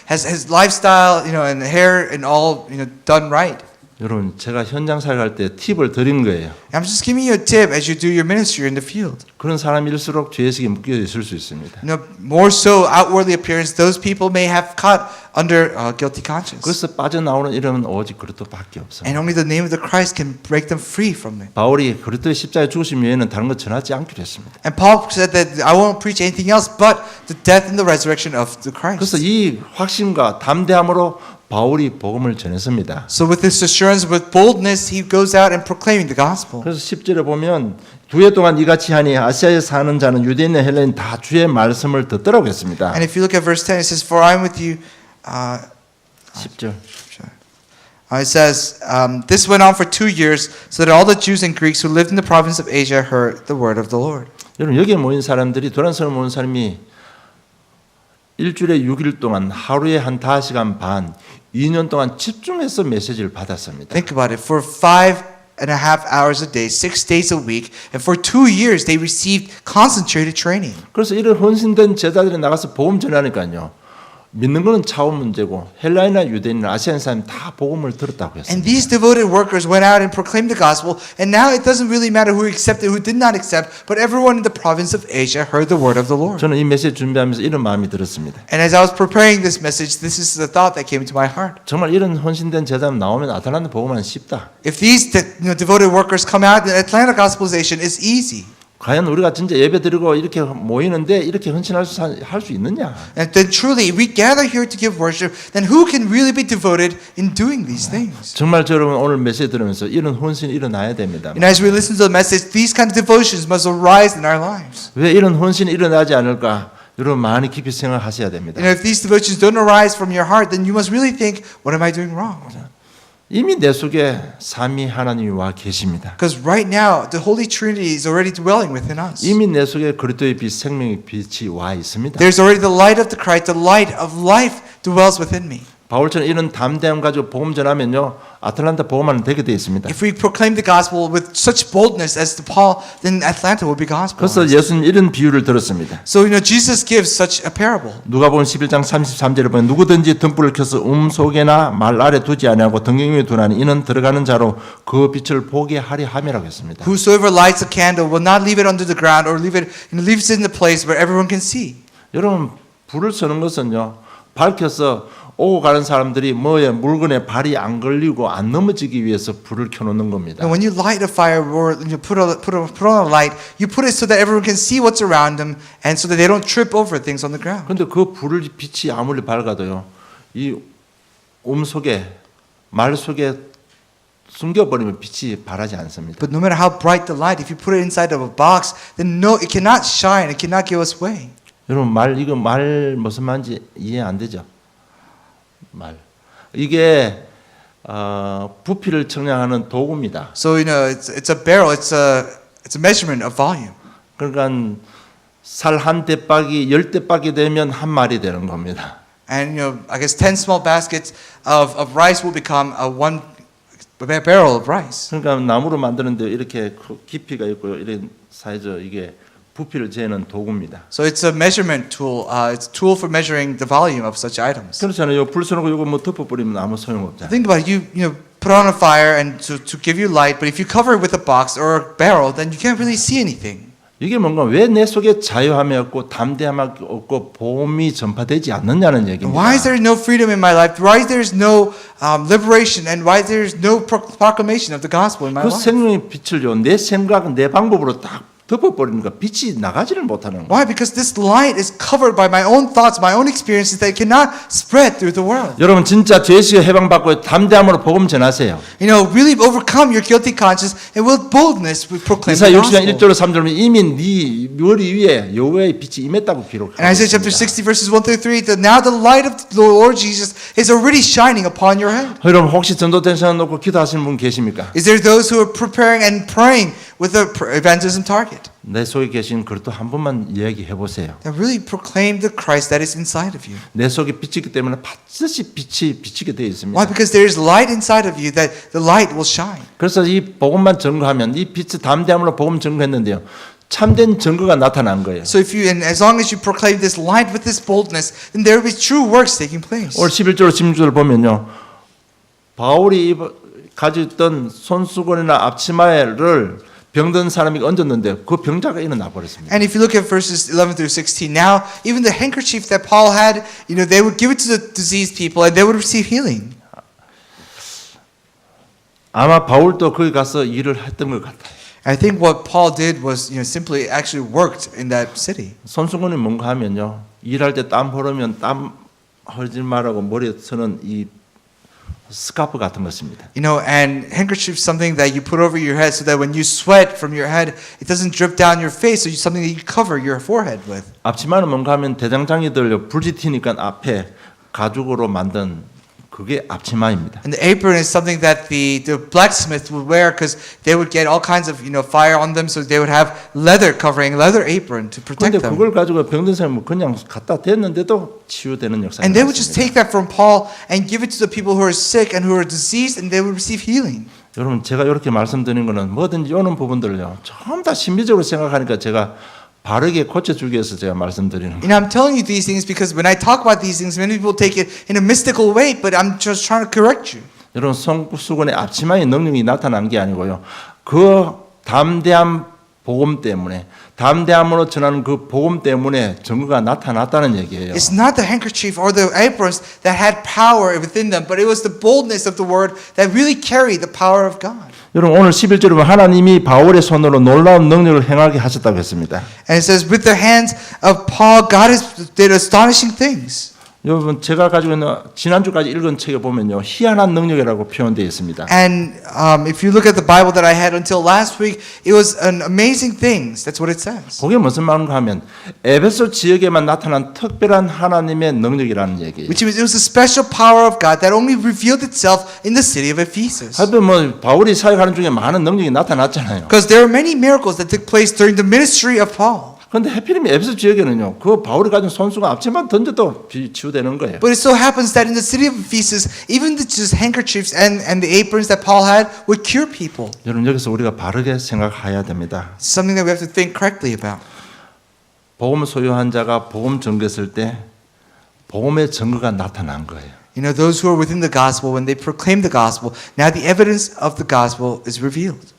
Has his lifestyle, and hair and all, done right. 여러분, 제가 현장 사역할 때 팁을 드린 거예요. I'm just giving you a tip as you do your ministry in the field. 그런 사람일수록 죄의식이 묶여 있을 수 있습니다. More so outwardly appearance, those people may have caught under guilty conscience. 그래서 빠져나오는 이름은 오직 그리스도밖에 없어요. And only the name of the Christ can break them free from it. 바울이 그리스도의 십자가에 죽으심 외에는 다른 것 전하지 않기로 했습니다. And Paul said that I won't preach anything else but the death and the resurrection of the Christ. 그래서 이 확신과 담대함으로 바울이 복음을 전했습니다. So with this assurance, with boldness, he goes out and proclaiming the gospel. 그래서 10절에 보면 2해 동안 이같이 하니 아시아에 사는 자는 유대인과 헬라인 다 주의 말씀을 듣더라고 했습니다. And if you look at verse 10, it says, "For I am with you." 10절. It says, "This went on for 2 years, so that all the Jews and Greeks who lived in the province of Asia heard the word of the Lord." 여러분 여기에 모인 사람들이 도란성에 모인 사람이 일주일에 6일 동안 하루에 한 5시간 반 2년 동안 집중해서 메시지를 받았습니다. Think about it. For 5.5 hours a day, 6 days a week, and for 2 years, they received concentrated training. 그래서 이런 헌신된 제자들이 나가서 복음 전하니까요. 믿는 거는 차원 문제고 헬라인이나 유대인이나 아시안 사람 다 복음을 들었다고 And 했습니다. these devoted workers went out and proclaimed the gospel, and now it doesn't really matter who accepted, who did not accept, but everyone in the province of Asia heard the word of the Lord. 저는 이 메시지 준비하면서 이런 마음이 들었습니다. And as I was preparing this message, this is the thought that came into my heart. 정말 이런 헌신된 제자는 나오면 아틀란타 복음은 쉽다. If these devoted workers come out, then Atlanta gospelization is easy. 과연 우리가 진짜 예배 드리고 이렇게 모이는데 이렇게 헌신할 수 있느냐? And then truly, if we gather here to give worship, then who can really be devoted in doing these things? 정말 저 여러분 오늘 메시지 들으면서 이런 헌신이 일어나야 됩니다. And as we listen to the message, these kind of devotions must arise in our lives. 왜 이런 헌신이 일어나지 않을까? 여러분 많이 깊이 생각하셔야 됩니다. And if these devotions don't arise from your heart, then you must really think, what am I doing wrong? 이미 내 속에 삼위 하나님이 와 계십니다. Because right now, the Holy Trinity is already dwelling within us. 이미 내 속에 그리스도의 빛, 생명의 빛이 와 있습니다. There's already the light of the Christ, the light of life dwells within me. 바울처럼 이런 담대함 가지고 복음 전하면요 아틀란타 복음화는 되게 되어 있습니다. If we proclaim the gospel with such boldness as to Paul, then Atlanta will be gospel. 그래서 예수님 이런 비유를 들었습니다. So Jesus gives such a parable. 누가복음 11장 33절에 보면 누구든지 등불을 켜서 속에나 말 아래 두지 아니하고 등경 위에 두나니 이는 들어가는 자로 그 빛을 보게 하려 함이라고 했습니다. Whosoever lights a candle will not leave it under the ground or leaves it in the place where everyone can see. 여러분 불을 쏘는 것은요 밝혀서 오고 가는 사람들이 물건에 발이 안 걸리고 안 넘어지기 위해서 불을 켜놓는 겁니다. And when you light a fire or you put on a light, you put it so that everyone can see what's around them and so that they don't trip over things on the ground. 그런데 그 불을 빛이 아무리 밝아도요 이 속에 말 속에 숨겨버리면 빛이 바라지 않습니다. But no matter how bright the light, if you put it inside of a box, then no, it cannot shine. It cannot give us way. 여러분 이거 말 무슨 말인지 이해 안 되죠? 말 이게 부피를 측량하는 도구입니다. So it's a barrel. It's a measurement of volume. 그러니까 살 한 대박이 10대박이 되면 한 말이 되는 겁니다. And I guess 10 small baskets of rice will become one barrel of rice. 그러니까 나무로 만드는데 이렇게 깊이가 있고요. 이런 사이즈 이게 부피를 재는 도구입니다. So it's a measurement tool. It's a tool for measuring the volume of such items. 그렇잖아요. 불 쏘는 거 이거 뭐 덮어버리면 아무 소용 없잖아요. Think about it. You put on a fire and to give you light, but if you cover it with a box or a barrel, then you can't really see anything. 이게 뭔가 왜 내 속에 자유함이 없고 담대함이 없고 보험이 전파되지 않느냐는 얘기입니다. Why is there no freedom in my life? Why there is no liberation, and why there is no proclamation of the gospel in my 그 life? 생명의 빛을요 내 생각 내 방법으로 딱 덮어버리니까 빛이 나가지를 못하는 거예요. Why? Because this light is covered by my own thoughts, my own experiences that cannot spread through the world. 여러분 진짜 죄에서 해방받고 담대함으로 복음 전하세요. Really overcome your guilty conscience and with boldness we proclaim 이사야 the 60장 gospel. 1절로 3절은 이미 네 머리 위에 여호와의 빛이 임했다고 기록하고 And Isaiah chapter 있습니다. 60 verses 1 through 3, that now the light of the Lord Jesus is already shining upon your head. 여러분 혹시 전도된 시간 놓고 기도하시는 분 계십니까? Is there those who are preparing and praying with the evangelism target? 내 속에 계신 그리스도 한 번만 이야기해 보세요. That really proclaim the Christ that is inside of you. 내 속에 빛이 있기 때문에 반드시 빛이 비치게 되어 있습니다. Why? Because there is light inside of you that the light will shine. 그래서 이 복음만 증거하면 이 빛의 담대함으로 복음 증거했는데요. 참된 증거가 나타난 거예요. So and as long as you proclaim this light with this boldness, then there will be true works taking place. 오늘 11절 16절 보면요. 바울이 가지고 있던 손수건이나 앞치마를 병든 사람이 얹었는데 그 병자가 일어나 버렸습니다. And if you look at verses 11 through 16, now even the handkerchief that Paul had, they would give it to the diseased people and they would receive healing. 아마 바울도 거기 가서 일을 했던 것 같아요. I think what Paul did was, simply actually worked in that city. 손수건이 뭔가 하면요. 일할 때 땀 흐르면 땀 흘리지 말라고 머리에 쓰는 이 스카프 같은 것입니다. And handkerchief is something that you put over your head so that when you sweat from your head, it doesn't drip down your face. So it's something that you cover your forehead with. 앞치마는 뭔가 하면 대장장이들 불이 튀니까 앞에 가죽으로 만든 그게 앞치마입니다. And the apron is something that the blacksmith would wear because they would get all kinds of fire on them, so they would have leather covering, leather apron to protect 그런데 them. 그걸 가지고 병든 사람은 그냥 갖다 댔는데도 치유되는 역사가 And they would just 있습니다. take that from Paul and give it to the people who are sick and who are diseased, and they would receive healing. 여러분 제가 이렇게 말씀드리는 거는 뭐든지 오는 부분들요 전부 다 신비적으로 생각하니까 제가 바르게 고쳐주기 위해서 제가 말씀드리는 거예요. I'm telling you these things because when I talk about these things, many people take it in a mystical way, but I'm just trying to correct you. 여러분 송수건의 앞치마의 능력이 나타난 게 아니고요. 그 담대한 복음 때문에 담대함으로 전하는 그 복음 때문에 증거가 나타났다는 얘기예요. It's not the handkerchief or the aprons that had power within them, but it was the boldness of the word that really carried the power of God. 여러분 오늘 11절에 보면 하나님이 바울의 손으로 놀라운 능력을 행하게 하셨다고 했습니다. And it says, with the hands of Paul, God did astonishing things. 여러분 제가 가지고 있는 지난주까지 읽은 책에 보면요 희한한 능력이라고 표현되어 있습니다. And if you look at the Bible that I had until last week, it was an amazing things. That's what it says. 그게 무슨 말인가 하면 에베소 지역에만 나타난 특별한 하나님의 능력이라는 얘기예요. Which means it was a special power of God that only revealed itself in the city of Ephesus. 하여튼 뭐 바울이 사역하는 중에 많은 능력이 나타났잖아요. Because there are many miracles that took place during the ministry of Paul. 그런데 해필이면 에베소 지역에는요 그 바울이 가진 손수건 앞치만 던져도 치유되는 거예요. But it so happens that in the city of Ephesus, even the just handkerchiefs and the aprons that Paul had would cure people. 여러분 여기서 우리가 바르게 생각해야 됩니다. It's something that we have to think correctly about. 복음 소유한 자가 복음 전개했을 때 복음의 증거가 나타난 거예요. You know, those who are within the gospel, when they proclaim the gospel, now the evidence of the gospel is revealed.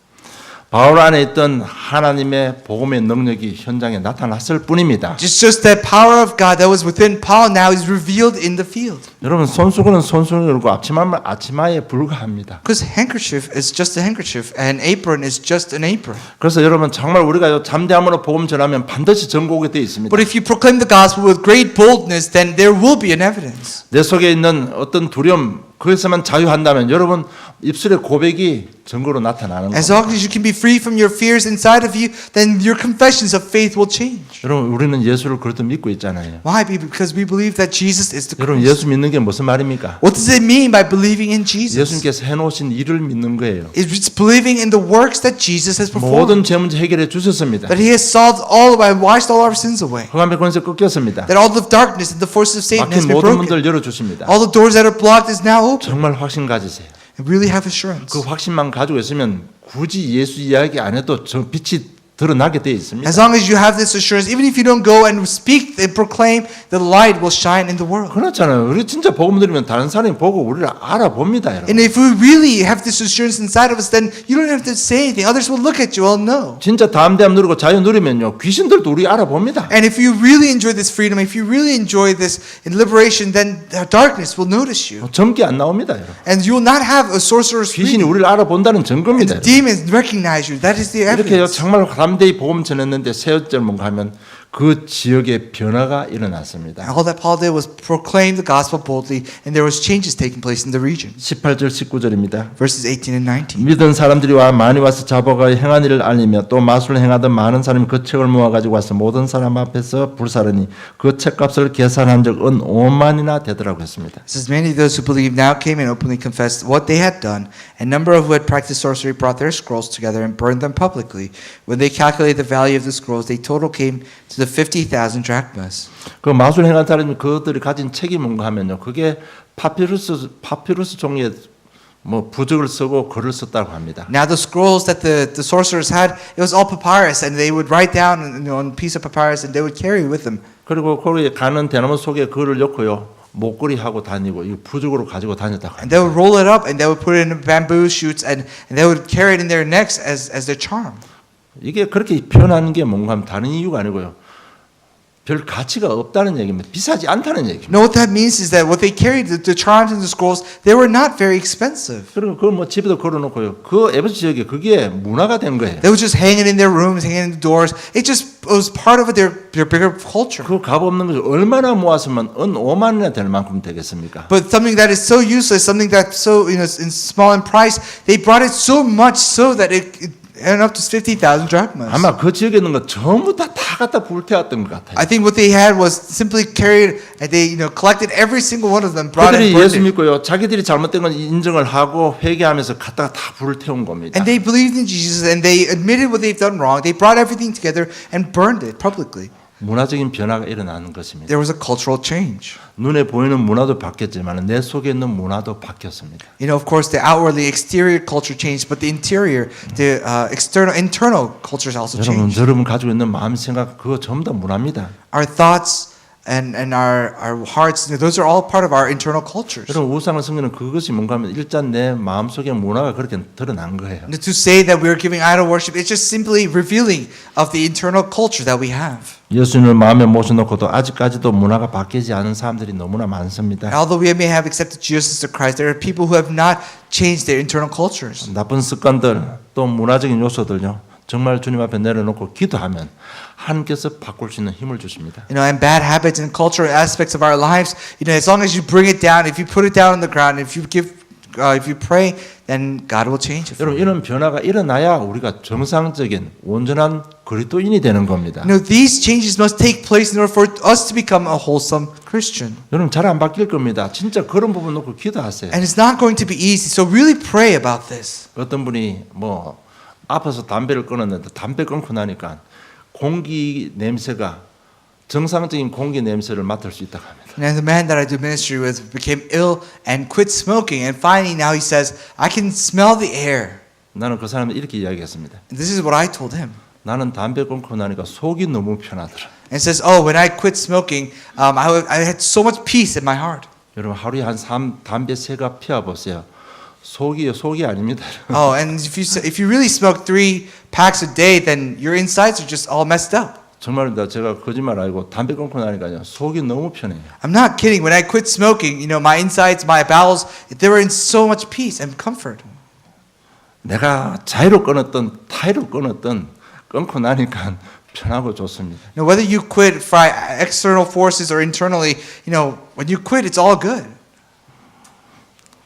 바울 안에 있던 하나님의 복음의 능력이 현장에 나타났을 뿐입니다. Just that power of God that was within Paul now is revealed in the field. 여러분 손수건은 손수건이고 앞치마는 앞치마에 불과합니다. Because handkerchief is just a handkerchief and apron is just an apron. 그래서 여러분 정말 우리가 잠대함으로 복음 전하면 반드시 전고오게 되어 있습니다. But if you proclaim the gospel with great boldness, then there will be an evidence. 내 속에 있는 어떤 두려움 그것에만 자유한다면 여러분 입술의 고백이 증거로 나타나는 As 겁니다. long as you can be free from your fears inside of you, then your confessions of faith will change. 여러분 우리는 예수를 그렇게 믿고 있잖아요. Why? Because we believe that Jesus is the 여러분 Christ. 예수 믿는 게 무슨 말입니까? What does it mean by believing in Jesus? 예수님께서 해놓으신 일을 믿는 거예요. It's believing in the works that Jesus has performed. 모든 죄 문제 해결해 주셨습니다. That He has solved all and washed all our sins away. 흑암의 권세 꺾였습니다. That all the darkness and the forces of Satan has 막힌 been 모든 broken. 문들을 열어주십니다. All the doors that are blocked is now open. 정말 확신 가지세요. And really have assurance. 그 확신만 가지고 있으면 굳이 예수 이야기 안 해도 저 빛이 드러나게 되어 있습니다. As long as you have this assurance, even if you don't go and speak and proclaim, the light will shine in the world. 그렇잖아요. 우리 진짜 복음 들으면 다른 사람이 보고 우리를 알아봅니다, 여러분. And if we really have this assurance inside of us, then you don't have to say anything. Others will look at you and know. 진짜 담대함 누리고 자유 누리면요 귀신들도 우리 알아봅니다. And if you really enjoy this freedom, if you really enjoy this liberation, then the darkness will notice you. 점기 안 나옵니다, 여러분. And you will not have a sorcerer's 귀신이 freedom. 우리를 알아본다는 증거입니다. And the demons recognize you. That is the 이렇게 evidence. 정말 담대히 복음 전했는데 세월절 뭔가 하면 그 지역에 변화가 일어났습니다. All that Paul did was proclaim the gospel boldly, and there was changes taking place in the region. 18절 19절입니다. Verses 18 and 19. 믿은 사람들이 많이 와서 자보가 행한 일을 알리며 또 마술을 행하던 많은 사람이 그 책을 모아가지고 와서 모든 사람 앞에서 불사르니 그 책값을 계산한 적은 5만이나 되더라고 했습니다. It says, many of those who believed now came and openly confessed what they had done. A number of who had practiced sorcery brought their scrolls together and burned them publicly. When they calculated the value of the scrolls, they total came to the 50,000 drachmas. 그 마술 행한 사람이 그들이 가진 책이 뭔가 하면요. 그게 파피루스 종이의 뭐 부적을 쓰고 글을 썼다고 합니다. Now the scrolls that the sorcerers had, it was all papyrus, and they would write down on a piece of papyrus and they would carry with them. 그리고 거기에 가는 대나무 속에 글을 넣고요. 목걸이 하고 다니고 이 부적으로 가지고 다녔다고 And 합니다. they would roll it up and they would put it in bamboo shoots and they would carry it in their necks as their charm. 이게 그렇게 표현하는 게 뭔가 하면 다른 이유가 아니고요. 별 가치가 없다는 얘기입니다. 비싸지 않다는 얘기입니다. No, what that means is that what they carried, the charms and the scrolls, they were not very expensive. 그리고 그걸 뭐 집에도 걸어놓고요. 그 에베소 지역에 그게 문화가 된 거예요. They would just hang it in their rooms, hang it in the doors. It was part of their bigger culture. 그 값 없는 것을 얼마나 모았으면 은 5만이나 될 만큼 되겠습니까? But something that is so useless, something that's so in small in price, they brought it so much so that it and up to 50,000 drachmas. 아마 그 지역에 있는 거 전부 다 갖다 불태웠던 것 같아요. I think what they had was simply carried, and they collected every single one of them, brought 그들이 and burned 예수 it. 믿고요, 자기들이 잘못된 건 인정을 하고 회개하면서 갖다가 다 불을 태운 겁니다. And they believed in Jesus, and they admitted what they've done wrong. They brought everything together and burned it publicly. 문화적인 변화가 일어나는 것입니다. There was a cultural change. 눈에 보이는 문화도 바뀌었지만 내 속에 있는 문화도 바뀌었습니다. Of course, the outwardly exterior culture changed, but the interior, the internal cultures also changed. 여러분 가지고 있는 마음 생각 그거 전부 다 문화입니다. Our thoughts and our hearts, those are all part of our internal cultures. 여러분 우상을 섬기는 그것이 뭔가 하면 일단 내 마음 속에 문화가 그렇게 드러난 거예요. And to say that we are giving idol worship, it's just simply revealing of the internal culture that we have. 예수님을 마음에 모셔놓고도 아직까지도 문화가 바뀌지 않은 사람들이 너무나 많습니다. And although we may have accepted Jesus as Christ, there are people who have not changed their internal cultures. 나쁜 습관들 또 문화적인 요소들요. 정말 주님 앞에 내려놓고 기도하면 하나님께서 바꿀 수 있는 힘을 주십니다. And bad habits and cultural aspects of our lives, as long as you bring it down, if you put it down on the ground, if you pray, then God will change it. 여러분 이런 변화가 일어나야 우리가 정상적인 온전한 그리스도인이 되는 겁니다. These changes must take place in order for us to become a wholesome Christian. 여러분 잘 안 바뀔 겁니다. 진짜 그런 부분 놓고 기도하세요. And it's not going to be easy, so really pray about this. 어떤 분이 아파서 담배를 끊었는데 담배 끊고 나니까 공기 냄새가 정상적인 공기 냄새를 맡을 수 있다고 합니다. And the man that I do ministry with became ill and quit smoking, and finally now he says, I can smell the air. 나는 그 사람한테 이렇게 이야기했습니다. And this is what I told him. 나는 담배 끊고 나니까 속이 너무 편하더라. And says, when I quit smoking, I had so much peace in my heart. 여러분 하루에 한 담배 3갑 피워보세요. 속이 아닙니다. And if you really smoke 3 packs a day, then your insides are just all messed up. 정말입니다. 제가 거짓말 아니고 담배 끊고 나니까요. 속이 너무 편해요. I'm not kidding. When I quit smoking, my insides, my bowels, they were in so much peace and comfort. 내가 자유로 끊었던 타이로 끊었던 끊고 나니까 편하고 좋습니다. Now, whether you quit by external forces or internally, when you quit, it's all good.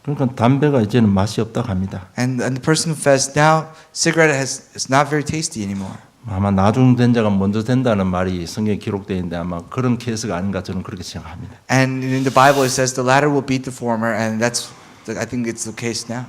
그러니까 담배가 이제는 맛이 없다고 합니다. And the person confessed, now cigarette is not very tasty anymore. 아마 나중 된 자가 먼저 된다는 말이 성경에 기록되어 있는데 아마 그런 케이스가 아닌가 저는 그렇게 생각합니다. And in the Bible it says the latter will beat the former, and I think it's the case now.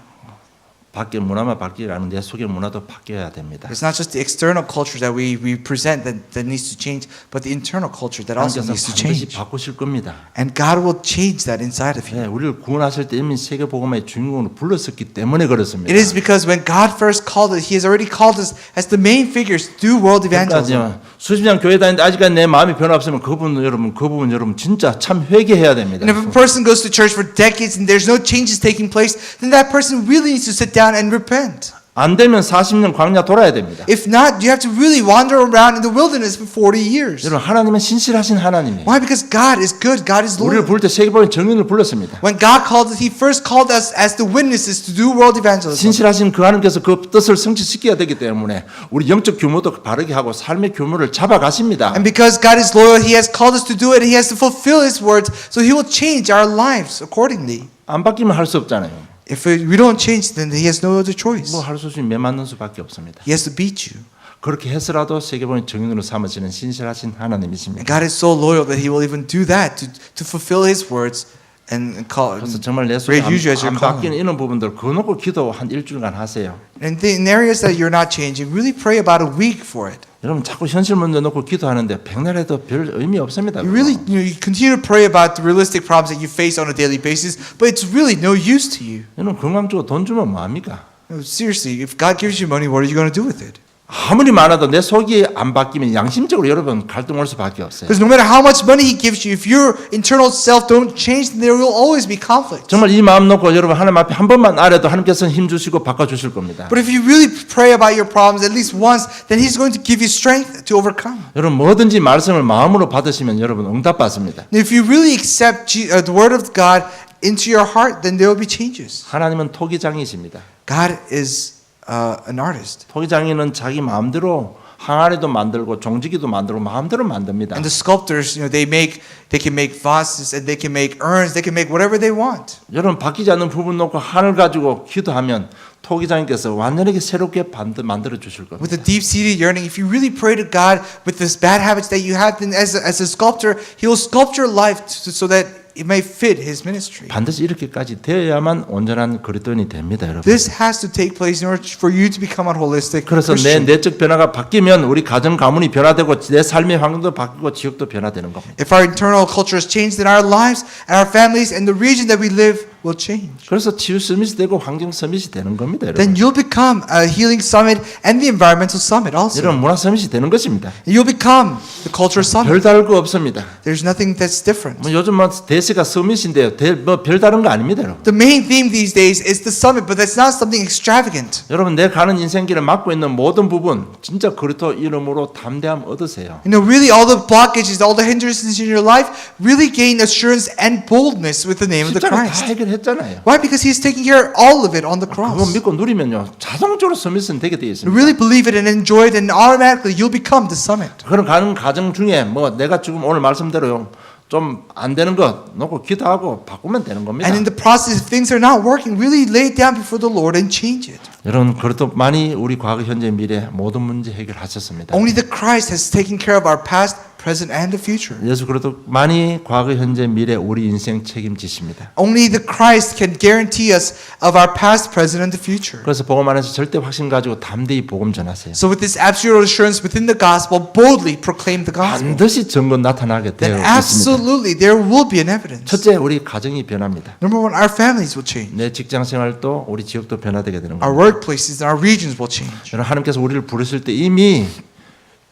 밖에 문화만 바뀌지 않은 내 속의 문화도 바뀌어야 됩니다. It's not just the external culture that we present that needs to change, but the internal culture that also 하나님께서 needs to 반드시 change. 바꾸실 겁니다. And God will change that inside of you. 네, 우리를 구원하실 때 이미 세계복음의 주인공으로 불렀었기 때문에 그렇습니다. It is because when God first called us, He has already called us as the main figures to do world evangelism. 수십 년 교회 다니는데 아직까지 내 마음이 변화 없으면 그 부분 여러분 진짜 참 회개해야 됩니다. And if a person goes to church for decades and there's no changes taking place, then that person really needs to sit down and repent. 안 되면 40년 광야 돌아야 됩니다. If not, you have to really wander around in the wilderness for 40 years. 여러분 하나님은 신실하신 하나님이에요. Why? Because God is good. God is 우리를 loyal. 부를 때 세계복음의 정인을 불렀습니다. When God called us, He first called us as the witnesses to do world evangelism. 신실하신 그 하나님께서 그 뜻을 성취시켜야 되기 때문에 우리 영적 규모도 바르게 하고 삶의 규모를 잡아가십니다. And because God is loyal, He has called us to do it. He has to fulfill His words, so He will change our lives accordingly. 안 바뀌면 할 수 없잖아요. If we don't change, then He has no other choice. 뭐 할 수 없이 매 맞는 수밖에 없습니다. He has to beat you. 그렇게 해서라도 세계복음의 정인으로 삼으시는 신실하신 And 하나님이십니다. God is so loyal that He will even do that to fulfill His words and call. 그래서 정말 내 속에 Use you as your 안 calling. 바뀌는 이런 부분들 그거 놓고 기도 한 일주일간 하세요. And in areas that you're not changing, really pray about a week for it. 여러분 자꾸 현실 문제 놓고 기도하는데 백날에도 별 의미 없습니다. You really, you continue to pray about the realistic problems that you face on a daily basis, but it's really no use to you. 여러분 건강 주고 돈 주면 뭐합니까? No, seriously, if God gives you money, what are you going to do with it? 아무리 많아도 내 속이 안 바뀌면 양심적으로 여러분 갈등 올 수밖에 없어요. Because no matter how much money He gives you, if your internal self don't change, then there will always be conflict. 정말 이 마음 놓고 여러분 하나님 앞에 한 번만 아뢰도 하나님께서는 힘 주시고 바꿔 주실 겁니다. But if you really pray about your problems at least once, then He's going to give you strength to overcome. 여러분 뭐든지 말씀을 마음으로 받으시면 여러분 응답 받습니다. And if you really accept the word of God into your heart, then there will be changes. 하나님은 토기장이십니다. God is an artist. 토기장이는 자기 마음대로 항아리도 만들고 종지기도 만들고 마음대로 만듭니다. And the sculptors, they can make vases and they can make urns, they can make whatever they want. 여러분 바뀌지 않는 부분 놓고 하늘 가지고 기도하면 토기장님께서 완전하게 새롭게 만들어 주실 겁니다. With a deep-seated yearning, if you really pray to God with this bad habits that you have, then as a sculptor, He will sculpt your life so that it may fit His ministry. 반드시 이렇게까지 되어야만 온전한 그리스도인이 됩니다, 여러분. This has to take place in order for you to become a holistic 그래서 내 Christian. 내적 변화가 바뀌면 우리 가정 가문이 변화되고 내 삶의 환경도 바뀌고 지역도 변화되는 겁니다. If our internal culture is changed, then our lives and our families and the region that we live will change. 그래서 치유 서밋이 되고 환경 서밋이 되는 겁니다, Then 여러분. you'll become a healing summit and the environmental summit also. 여러분 문화 서밋이 되는 것입니다. You'll become the culture summit. 별다를 거 없습니다. There's nothing that's different. 뭐 요즘 뭐 대세가 서밋인데요. 뭐 별다른 거 아닙니다, 여러분. The main theme these days is the summit, but that's not something extravagant. 여러분 내 가는 인생길을 막고 있는 모든 부분 진짜 그리스도 이름으로 담대함 얻으세요. Really all the blockages, all the hindrances in your life, really gain assurance and boldness with the name of the 십자가 다 Christ. 해결했잖아요. Why? Because He's taking care of all of it on the 그거 cross. 믿고 누리면요 자동적으로 서밋은 되게 되어 You 있습니다. really believe it and enjoy it, and automatically you'll become the summit. 그런 가는 과정 중에 뭐 내가 지금 오늘 말씀대로요 좀 안 되는 것 놓고 기도하고 바꾸면 되는 겁니다. And in the process, if things are not working, really lay it down before the Lord and change it. 여러분 그리스도만이 우리 과거, 현재, 미래 모든 문제 해결하셨습니다. Only the Christ has taken care of our past, present, and the future. 예수 그리스도만이 과거, 현재, 미래 우리 인생 책임지십니다. Only the Christ can guarantee us of our past, present, and the future. 그래서 복음 안에서 절대 확신 가지고 담대히 복음 전하세요. So with this absolute assurance within the gospel, boldly proclaim the gospel. 반드시 증거 나타나게 되어 Then 있습니다. absolutely there will be an evidence. 첫째, 우리 가정이 변합니다. Number one, our families will change. 내 직장 생활도 우리 지역도 변화되게 되는 Our 겁니다. workplaces and our regions will change. 여러분 하나님께서 우리를 부르실 때 이미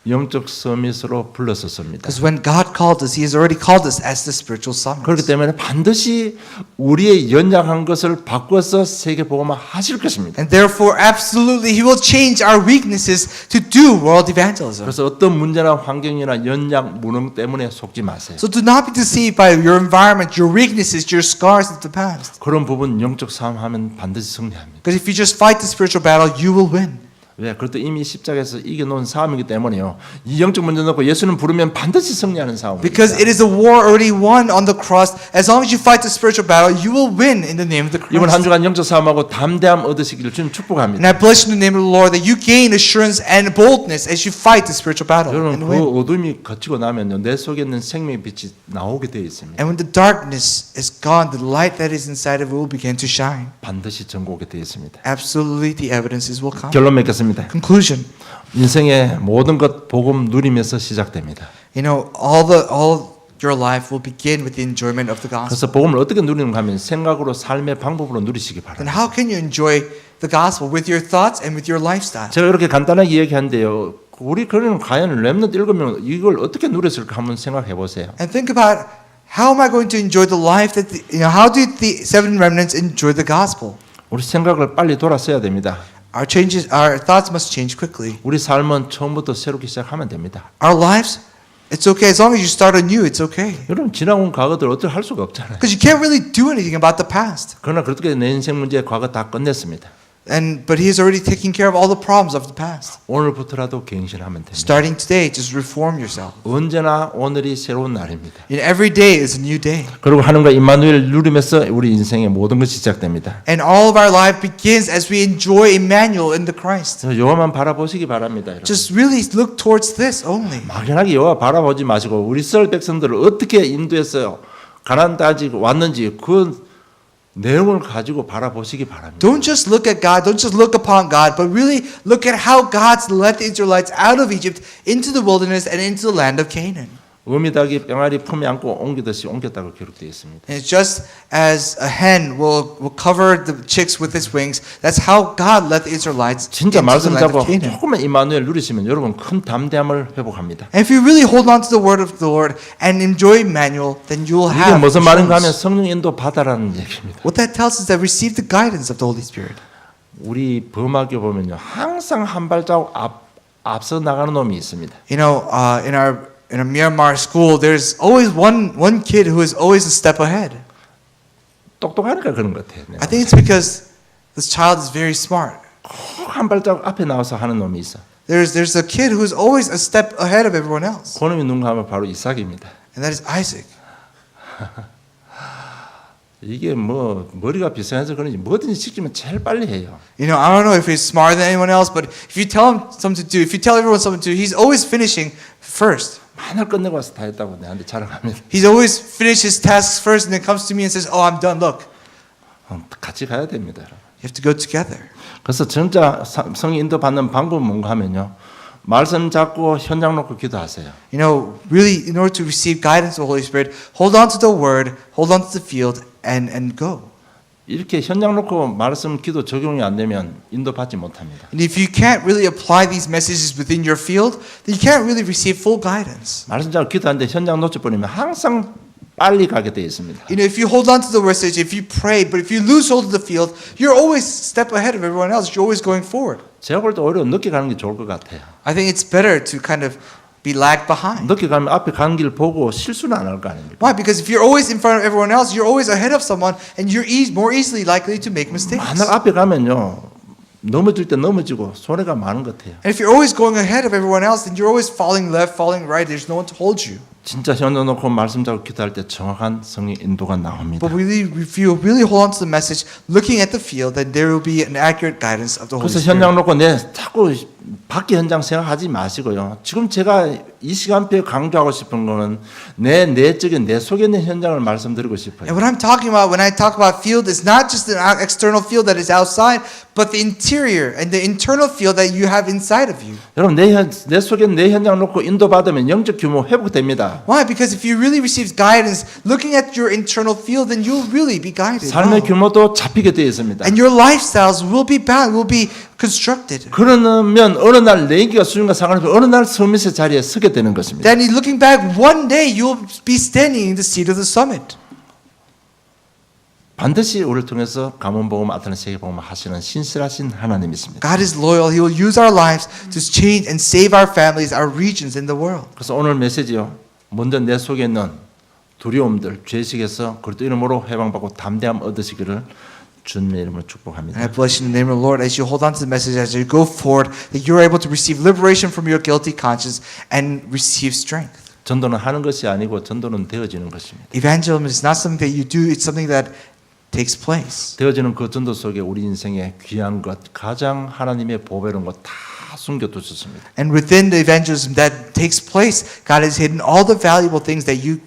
영적 서밋으로 불렀었습니다. Because when God called us, He has already called us as the spiritual summit. 그렇기 때문에 반드시 우리의 연약한 것을 바꿔서 세계 복음화 하실 것입니다. And therefore, absolutely, He will change our weaknesses to do world evangelism. 그래서 어떤 문제나 환경이나 연약 무능 때문에 속지 마세요. So do not be deceived by your environment, your weaknesses, your scars of the past. 그런 부분 영적 싸움하면 반드시 승리합니다. Because if you just fight the spiritual battle, you will win. 왜? 그것도 이미 십자가에서 이겨놓은 싸움이기 때문에요. 이 영적 문제 놓고 예수는 부르면 반드시 승리하는 싸움입니다. Because it is a war already won on the cross. As long as you fight the spiritual battle, you will win in the name of the 이번 한 Christ. 주간 영적 싸움하고 담대함 얻으시기를 주님 축복합니다. And I bless you in the name of the Lord that you gain assurance and boldness as you fight the spiritual battle 여러분 and 그 win. 어둠이 거치고 나면요 내 속에 있는 생명의 빛이 나오게 되어 있습니다. And when the darkness is gone, the light that is inside of it will begin to shine. 반드시 전고게 되어 있습니다. Absolutely, the evidences will come. 결론 맺겠습니다. Conclusion. 인생의 모든 것 복음 누리면서 시작됩니다. All your life will begin with the enjoyment of the gospel. 그래서 복음을 어떻게 누리는가 하면 생각으로 삶의 방법으로 누리시기 And 바랍니다. how can you enjoy the gospel? With your thoughts and with your lifestyle. 제가 이렇게 간단하게 얘기한데요. 우리 그러면 과연 렘넌트 7명 이걸 어떻게 누렸을까 한번 생각해 보세요. And think about how am I going to enjoy the life that how did the 7 remnants enjoy the gospel? 우리 생각을 빨리 돌아서야 됩니다. Our thoughts must change quickly. 우리 삶은 처음부터 새롭게 시작하면 됩니다. Our lives, it's okay as long as you start anew. It's okay. 여러분 지나온 과거들 어떻게 할 수가 없잖아요. Because you can't really do anything about the past. 그러나 그렇게 내 인생 문제 과거 다 끝냈습니다. But He has already taken care of all the problems of the past. 오늘부터라도 갱신하면 됩니다. Starting today, just reform yourself. 언제나 오늘이 새로운 날입니다. Every day is a new day. 그리고 하나님과 임마누엘 누리면서 우리 인생의 모든 것이 시작됩니다. And all of our life begins as we enjoy Emmanuel in the Christ. 여호와만 바라보시기 바랍니다. 여러분. Just really look towards this only. 막연하게 여호와 바라보지 마시고 우리 이스라엘 백성들을 어떻게 인도해서 가나안 땅까지 왔는지 그 내용을 가지고 바라보시기 바랍니다. Don't just look at God, don't just look upon God, but really look at how God's led the Israelites out of Egypt into the wilderness and into the land of Canaan. 어미닭이 병아리 품에 안고 옮기듯이 옮겼다고 기록되어 있습니다. And it's just as a hen will cover the chicks with its wings, that's how God led the Israelites 진짜 into the 말씀 land 잡고 of Canaan. 조금만 임마누엘 누리시면 여러분 큰 담대함을 회복합니다. And if you really hold on to the word of the Lord and enjoy Emmanuel, then you will 이게 have 무슨 말인가 하면 assurance. 성령 인도 받아라는 얘기입니다. What that tells us is that receive the guidance of the Holy Spirit. 우리 범학교 보면요 항상 한 발자국 앞서 나가는 놈이 있습니다. In our Myanmar school, there's always one kid who is always a step ahead. 똑똑하니까 그런 것 같아요. I think it's because this child is very smart. 꼭 한 발자국 앞에 나와서 하는 놈이 있어. There's a kid who's always a step ahead of everyone else, 그놈이 누군가 하면 바로 이삭입니다. and that is Isaac. 이게 뭐 머리가 비상해서 그런지 뭐든지 시키면 제일 빨리 해요. You know, I don't know if he's smarter than anyone else, but if you tell him something to do, if you tell everyone something to do, he's always finishing first. 맨날 끝내고 와서 다 했다고 내한테 자랑합니다. He's always finished his tasks first and then comes to me and says, "Oh, I'm done. Look." 같이 가야 됩니다. 여러분. You have to go together. 그래서 진짜 성령 인도 받는 방법은 뭔가 하면요. 말씀 잡고 현장 놓고 기도하세요. You know, really, in order to receive guidance of the Holy Spirit, hold on to the Word, hold on to the field, and go. 이렇게 현장 놓고 말씀 기도 적용이 안 되면 인도 받지 못합니다. And if you can't really apply these messages within your field, then you can't really receive full guidance. 말씀 잡고 기도하는데 현장 놓쳐버리면 항상 빨리 가게 되어 있습니다. You know, if you hold on to the message, if you pray, but if you lose hold of the field, you're always step ahead of everyone else. You're always going forward. 제가 볼 때 오히려 늦게 가는 게 좋을 것 같아요. I think it's better to kind of be lag behind. 늦게 가면 앞에 가는 길 보고 실수는 안 할 거 아닙니까? Why? Because if you're always in front of everyone else, you're always ahead of someone, and you're more easily likely to make mistakes. 만약 앞에 가면요 넘어질 때 넘어지고 손해가 많은 것 같아요. And if you're always going ahead of everyone else, then you're always falling left, falling right. There's no one to hold you. 진짜 현장 놓고 말씀 잡고 기도할 때 정확한 성령 인도가 나옵니다. But if you really hold on to the message, looking at the field, then there will be an accurate guidance of the Holy 그래서 Spirit. 현장 놓고 내 자꾸 밖에 현장 생각하지 마시고요. 지금 제가 이 시간표에 강조하고 싶은 거는 내 내적인 내 속에 있는 현장을 말씀드리고 싶어요. And what I'm talking about when I talk about field is not just the external field that is outside, but the interior and the internal field that you have inside of you. 여러분 내 속에 내 현장 놓고 인도 받으면 영적 규모 회복됩니다. Why? Because if you really receive guidance, looking at your internal field, then you'll really be guided. 삶의 규모도 잡히게 되어 있습니다. And your lifestyles will be bound, will be constructed. 그러면 어느 날 내 인기가 수준과 상관없이 어느 날 서밋의 자리에 서게 되는 것입니다. Then looking back, one day you'll be standing in the seat of the summit. 반드시 우리를 통해서 가문복음, 아틀란 세계복음 하시는 신실하신 하나님이십니다. God is loyal. He will use our lives to change and save our families, our regions in the world. 그래서 오늘 메시지요. 먼저 내 속에 있는 두려움들, 죄식에서 그리스도 이름으로 해방받고 담대함 얻으시기를 주님의 이름으로 축복합니다. And I bless you in the name of the Lord as you hold on to the message, as you go forward, that you're able to receive liberation from your guilty conscience and receive strength. 전도는 하는 것이 아니고 전도는 되어지는 것입니다. Evangelism is not something that you do, it's something that takes place. 되어지는 그 전도 속에 우리 인생의 귀한 것, 가장 하나님의 보배로운 것 다 숨겨 두셨습니다. And within the evangelism that takes place, God has hidden all the valuable things that you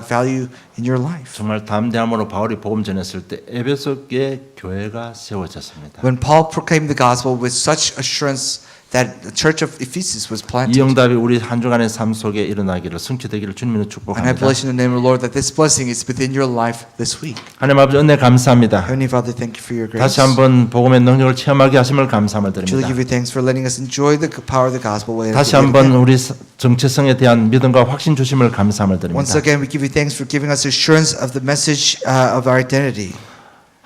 value in your life. 정말 담대함으로 바울이 복음 전했을 때 에베소의 교회가 세워졌습니다. When Paul proclaimed the gospel with such assurance that the church of Ephesus was 이 planted. 응답이 우리 한 주간의 삶 속에 일어나기를 성취되기를 주님으로 And I 축복합니다. bless you in the name of the Lord that this blessing is within your life this week. 하나님 아버지 은혜 감사합니다. Heavenly Father, thank you for your grace. 다시 한번 복음의 능력을 체험하게 하심을 감사함을 Truly 드립니다. give you thanks for letting us enjoy the power of the gospel. 다시 한번 우리 정체성에 대한 믿음과 확신 주심을 감사함을 드립니다. Once again, we give you thanks for giving us assurance of the message of our identity.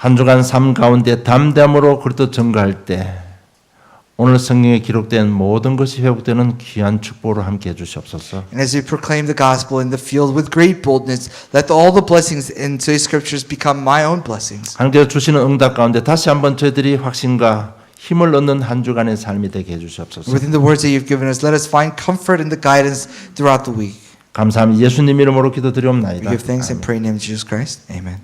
한 주간 삶 가운데 담대함으로 그리스도 증거할 때 오늘 성경에 기록된 모든 것이 회복되는 귀한 축복으로 함께 해주시옵소서. And as we proclaim the gospel in the field with great boldness, let all the blessings in today's scriptures become my own blessings. 하나님께서 주시는 응답 가운데 다시 한번 저희들이 확신과 힘을 얻는 한 주간의 삶이 되게 해주시옵소서. Within the words that you've given us, let us find comfort in the guidance throughout the week. 감사합니다. 예수님 이름으로 We 기도드리옵나이다. give thanks and pray in the name of Jesus Christ. Amen.